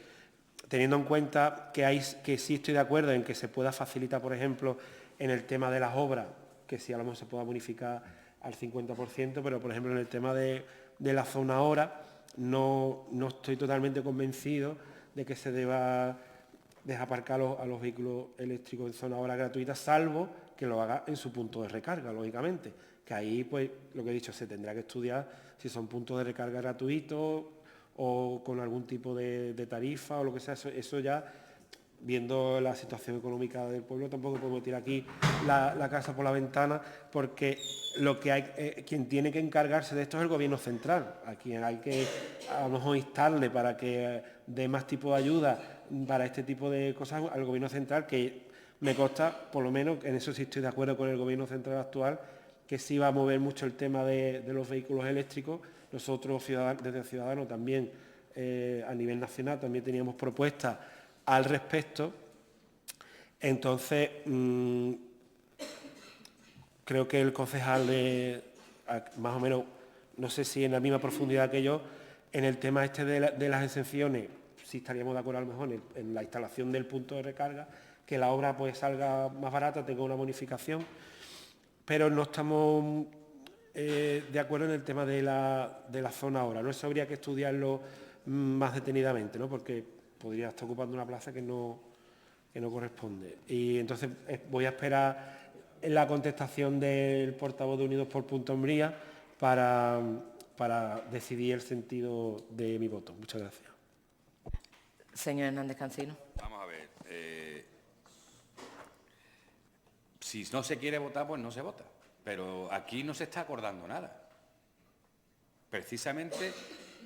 teniendo en cuenta que sí estoy de acuerdo en que se pueda facilitar, por ejemplo, en el tema de las obras, que sí a lo mejor se pueda bonificar al 50%, pero por ejemplo en el tema de la zona hora no estoy totalmente convencido de que se deba desaparcar a los vehículos eléctricos en zona hora gratuita, salvo que lo haga en su punto de recarga, lógicamente, que ahí, pues, lo que he dicho, se tendrá que estudiar si son puntos de recarga gratuitos o con algún tipo de tarifa o lo que sea. Eso ya, viendo la situación económica del pueblo, tampoco podemos tirar aquí la casa por la ventana, porque quien tiene que encargarse de esto es el Gobierno central, a quien hay que a lo mejor instarle para que dé más tipo de ayuda para este tipo de cosas al Gobierno central, que me consta, por lo menos, en eso sí estoy de acuerdo con el Gobierno central actual, que sí va a mover mucho el tema de los vehículos eléctricos. Nosotros, desde Ciudadanos, también a nivel nacional, también teníamos propuestas al respecto. Entonces, creo que el concejal, más o menos, no sé si en la misma profundidad que yo, en el tema este de las exenciones, sí estaríamos de acuerdo a lo mejor en la instalación del punto de recarga, que la obra pues salga más barata, tenga una bonificación, pero no estamos de acuerdo en el tema de la zona ahora, ¿no? Eso habría que estudiarlo más detenidamente, ¿no? Porque podría estar ocupando una plaza que no corresponde. Y entonces voy a esperar la contestación del portavoz de Unidos por Punto Umbría para decidir el sentido de mi voto. Muchas gracias. Señor Hernández Cancino. Vamos a ver. Si no se quiere votar, pues no se vota. Pero aquí no se está acordando nada. Precisamente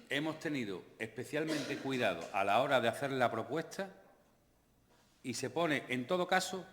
hemos tenido especialmente cuidado a la hora de hacer la propuesta y se pone, en todo caso,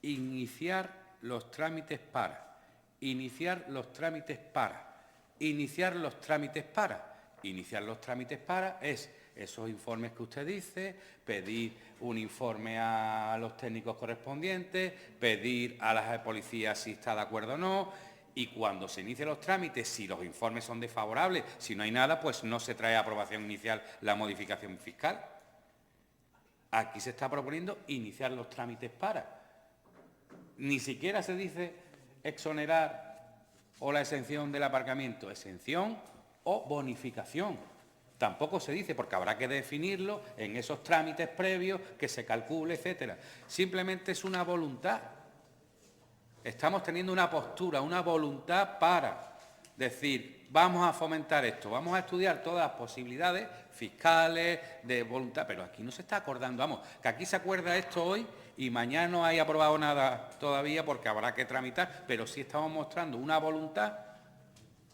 iniciar los trámites para. Iniciar los trámites para. Iniciar los trámites para. Iniciar los trámites para es esos informes que usted dice, pedir un informe a los técnicos correspondientes, pedir a la policía si está de acuerdo o no, y cuando se inicien los trámites, si los informes son desfavorables, si no hay nada, pues no se trae a aprobación inicial la modificación fiscal. Aquí se está proponiendo iniciar los trámites para. Ni siquiera se dice exonerar o la exención del aparcamiento, exención o bonificación. Tampoco se dice, porque habrá que definirlo en esos trámites previos, que se calcule, etcétera. Simplemente es una voluntad. Estamos teniendo una postura, una voluntad para decir, vamos a fomentar esto, vamos a estudiar todas las posibilidades fiscales, de voluntad, pero aquí no se está acordando, vamos, que aquí se acuerda esto hoy y mañana no hay aprobado nada todavía porque habrá que tramitar, pero sí estamos mostrando una voluntad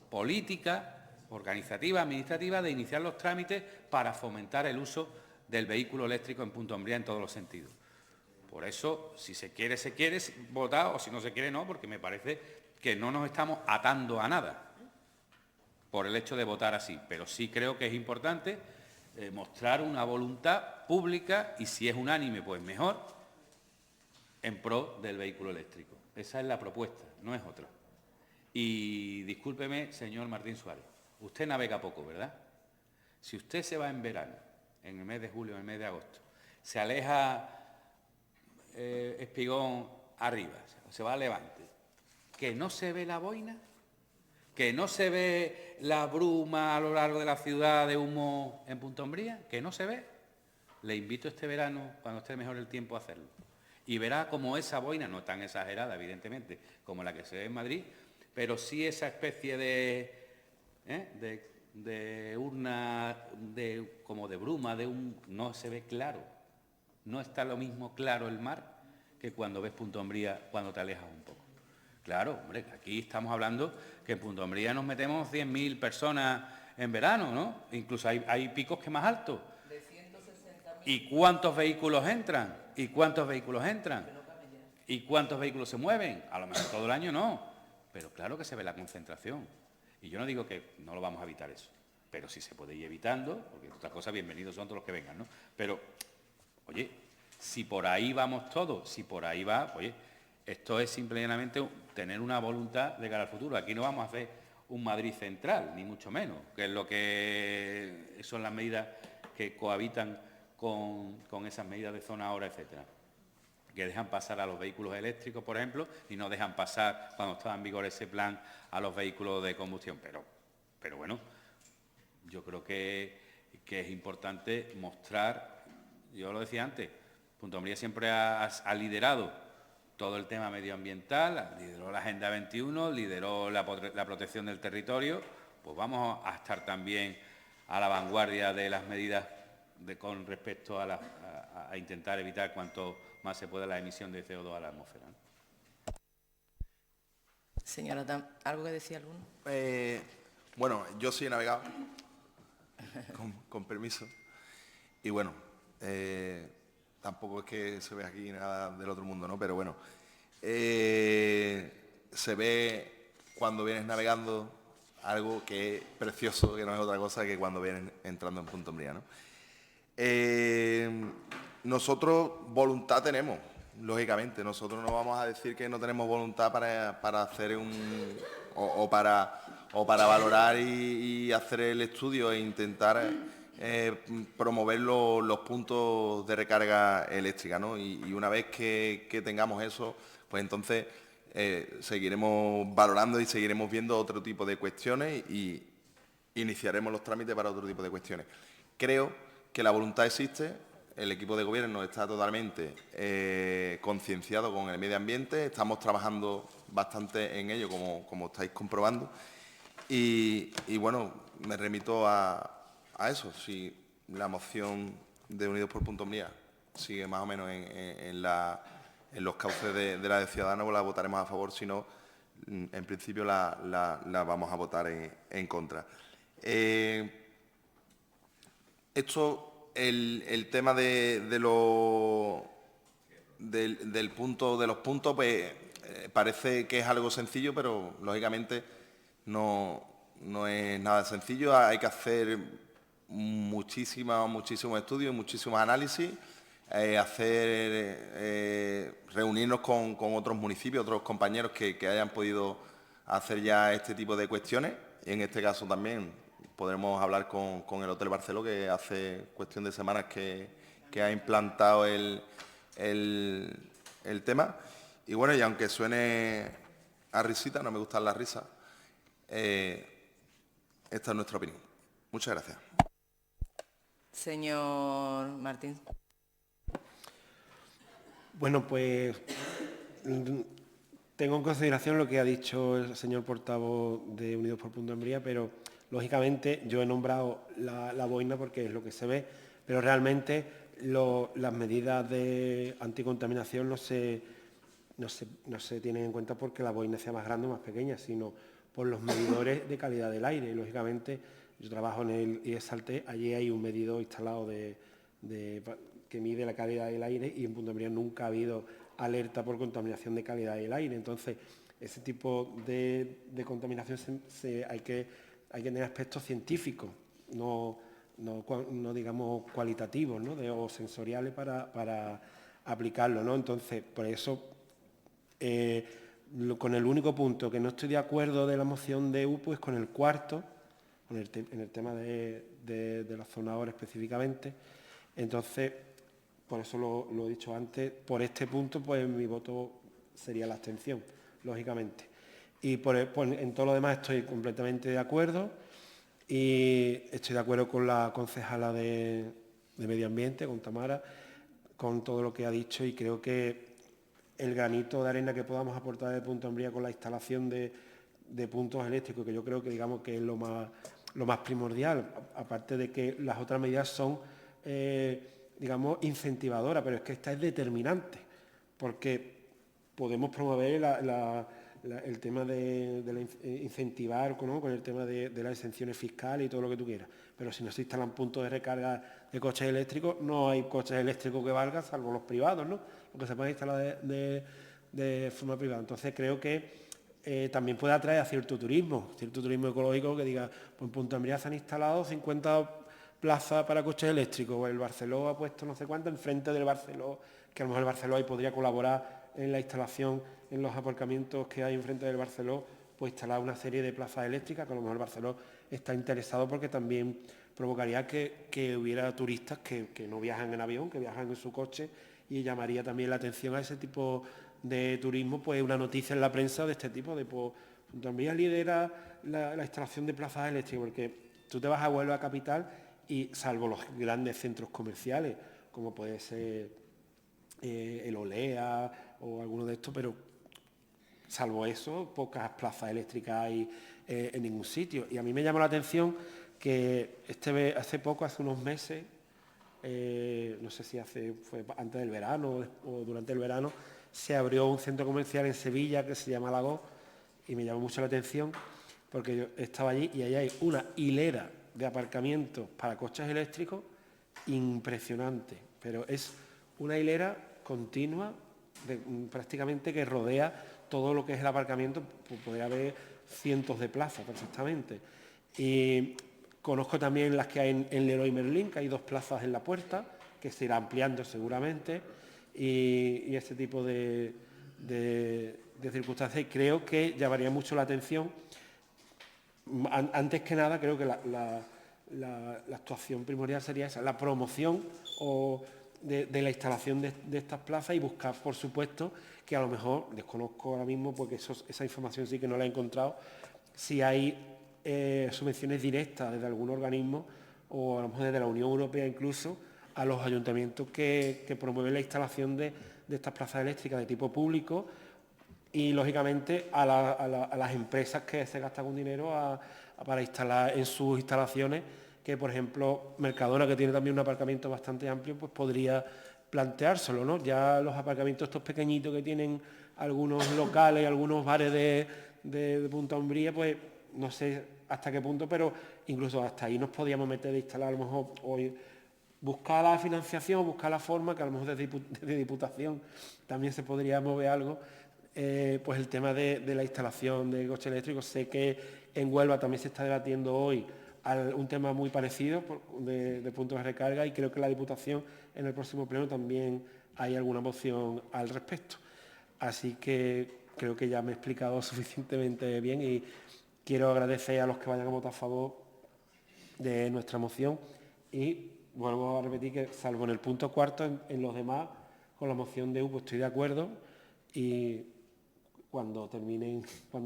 política, organizativa, administrativa, de iniciar los trámites para fomentar el uso del vehículo eléctrico en Punta Umbría en todos los sentidos. Por eso, si se quiere votar, o si no se quiere, no, porque me parece que no nos estamos atando a nada por el hecho de votar así. Pero sí creo que es importante mostrar una voluntad pública, y si es unánime, pues mejor, en pro del vehículo eléctrico. Esa es la propuesta, no es otra. Y discúlpeme, señor Martín Suárez, usted navega poco, ¿verdad? Si usted se va en verano, en el mes de julio, en el mes de agosto, se aleja Espigón arriba, se va a Levante, que no se ve la boina, que no se ve la bruma a lo largo de la ciudad de humo en Punta Umbría, que no se ve, le invito este verano, cuando esté mejor el tiempo, a hacerlo. Y verá como esa boina, no tan exagerada, evidentemente, como la que se ve en Madrid, pero sí esa especie de urna, como de bruma, no se ve claro. No está lo mismo claro el mar que cuando ves Punta Umbría, cuando te alejas un poco. Claro, hombre, aquí estamos hablando que en Punta Umbría nos metemos 100.000 personas en verano, ¿no? Incluso hay picos que más altos. De 160.000. ¿Y cuántos vehículos entran? ¿Y cuántos vehículos entran? ¿Y cuántos vehículos se mueven? A lo mejor todo el año no, pero claro que se ve la concentración. Y yo no digo que no lo vamos a evitar eso, pero si se puede ir evitando, porque otras cosas, bienvenidos son todos los que vengan, ¿no? Pero, oye, si por ahí vamos todos, si por ahí va, oye, esto es simplemente tener una voluntad de cara al futuro. Aquí no vamos a hacer un Madrid central, ni mucho menos, que es lo que son las medidas que cohabitan con esas medidas de zona ahora, etcétera, que dejan pasar a los vehículos eléctricos, por ejemplo, y no dejan pasar, cuando estaba en vigor ese plan, a los vehículos de combustión. Pero bueno, yo creo que es importante mostrar, yo lo decía antes, Punta Umbría siempre ha liderado todo el tema medioambiental, lideró la Agenda 21, lideró la protección del territorio, pues vamos a estar también a la vanguardia de las medidas con respecto a intentar evitar cuanto más se pueda la emisión de CO2 a la atmósfera, ¿no? Señora Tam, ¿algo que decía alguno? Bueno, yo sí he navegado, con permiso, y bueno, tampoco es que se vea aquí nada del otro mundo, ¿no? Pero bueno, se ve cuando vienes navegando algo que es precioso, que no es otra cosa que cuando vienes entrando en Punta Umbría, ¿no? Nosotros voluntad tenemos, lógicamente. Nosotros no vamos a decir que no tenemos voluntad para hacer para valorar y hacer el estudio e intentar promover los puntos de recarga eléctrica, ¿no? Y una vez que tengamos eso, pues entonces seguiremos valorando y seguiremos viendo otro tipo de cuestiones y iniciaremos los trámites para otro tipo de cuestiones. Creo que la voluntad existe, el equipo de gobierno está totalmente concienciado con el medio ambiente, estamos trabajando bastante en ello, como estáis comprobando, y bueno, me remito a eso. Si la moción de Unidos por Punto Umbría sigue más o menos en los cauces de la de Ciudadanos, pues la votaremos a favor, si no, en principio la vamos a votar en contra. El tema de los puntos, pues parece que es algo sencillo, pero lógicamente no es nada sencillo. Hay que hacer muchísimos estudios, muchísimos análisis, reunirnos con otros municipios, otros compañeros que hayan podido hacer ya este tipo de cuestiones. Y en este caso también podremos hablar con el Hotel Barceló, que hace cuestión de semanas que ha implantado el tema. Y bueno, y aunque suene a risita, no me gustan las risas, esta es nuestra opinión. Muchas gracias. Señor Martín. Bueno, pues tengo en consideración lo que ha dicho el señor portavoz de Unidos por Punto Umbría, pero lógicamente yo he nombrado la boina porque es lo que se ve, pero realmente las medidas de anticontaminación no se tienen en cuenta porque la boina sea más grande o más pequeña, sino por los medidores de calidad del aire. Y lógicamente, yo trabajo en el IESALTE, allí hay un medidor instalado que mide la calidad del aire, y en Punto Umbría nunca ha habido alerta por contaminación de calidad del aire. Entonces, ese tipo de contaminación hay que tener aspectos científicos, no digamos cualitativos, ¿no? O sensoriales para aplicarlo, ¿no? Entonces, por eso, con el único punto que no estoy de acuerdo de la moción de UPO es con el cuarto, en el tema de la zona ahora específicamente. Entonces, por eso lo he dicho antes, por este punto pues mi voto sería la abstención, lógicamente. Y en todo lo demás estoy completamente de acuerdo, y estoy de acuerdo con la concejala de Medio Ambiente, con Tamara, con todo lo que ha dicho, y creo que el granito de arena que podamos aportar de Punto Umbría con la instalación de puntos eléctricos, que yo creo que digamos que es lo más primordial, aparte de que las otras medidas son digamos incentivadoras, pero es que esta es determinante, porque podemos promover el tema de incentivar, ¿no? Con el tema de las exenciones fiscales y todo lo que tú quieras, pero si no se instalan puntos de recarga de coches eléctricos, no hay coches eléctricos que valgan, salvo los privados, ¿no? Lo que se puede instalar de forma privada. Entonces creo que también puede atraer a cierto turismo ecológico, que diga, pues en Punto Umbría se han instalado 50 plazas para coches eléctricos, o el Barceló ha puesto no sé cuánto enfrente del Barceló, que a lo mejor el Barceló ahí podría colaborar en la instalación en los aparcamientos que hay enfrente del Barceló, pues instalar una serie de plazas eléctricas, que a lo mejor el Barceló está interesado, porque también provocaría que hubiera turistas que no viajan en avión, que viajan en su coche, y llamaría también la atención a ese tipo de turismo, pues una noticia en la prensa de este tipo, de pues Punto Umbría lidera la instalación de plazas eléctricas, porque tú te vas a Huelva capital y, salvo los grandes centros comerciales, como puede ser el Olea o alguno de estos, pero salvo eso, pocas plazas eléctricas hay en ningún sitio. Y a mí me llama la atención que hace unos meses, no sé si fue antes del verano o durante el verano, se abrió un centro comercial en Sevilla que se llama Lago, y me llamó mucho la atención porque yo estaba allí y allá hay una hilera de aparcamientos para coches eléctricos impresionante, pero es una hilera continua prácticamente que rodea todo lo que es el aparcamiento, pues podría haber cientos de plazas perfectamente. Y conozco también las que hay en Leroy Merlin, que hay 2 plazas en la puerta, que se irá ampliando seguramente, y este tipo de circunstancias. Y creo que llamaría mucho la atención. Antes que nada, creo que la actuación primordial sería esa, la promoción de la instalación de estas plazas y buscar, por supuesto, que a lo mejor, desconozco ahora mismo porque esa información sí que no la he encontrado, si hay subvenciones directas desde algún organismo o a lo mejor desde la Unión Europea incluso, a los ayuntamientos que promueven la instalación de estas plazas eléctricas de tipo público y, lógicamente, a las empresas que se gastan un dinero para instalar en sus instalaciones, que, por ejemplo, Mercadona, que tiene también un aparcamiento bastante amplio, pues podría planteárselo, ¿no? Ya los aparcamientos estos pequeñitos que tienen algunos locales, algunos bares de Punta Umbría, pues no sé hasta qué punto, pero incluso hasta ahí nos podíamos meter de instalar a lo mejor hoy. Buscar la financiación, buscar la forma, que a lo mejor desde Diputación también se podría mover algo, pues el tema de la instalación de coches eléctricos. Sé que en Huelva también se está debatiendo hoy un tema muy parecido de puntos de recarga y creo que la Diputación en el próximo pleno también hay alguna moción al respecto. Así que creo que ya me he explicado suficientemente bien y quiero agradecer a los que vayan a votar a favor de nuestra moción y vuelvo a repetir que, salvo en el punto 4, en los demás, con la moción de Hugo estoy de acuerdo y cuando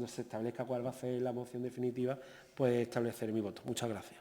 se establezca cuál va a ser la moción definitiva, pues establecer mi voto. Muchas gracias.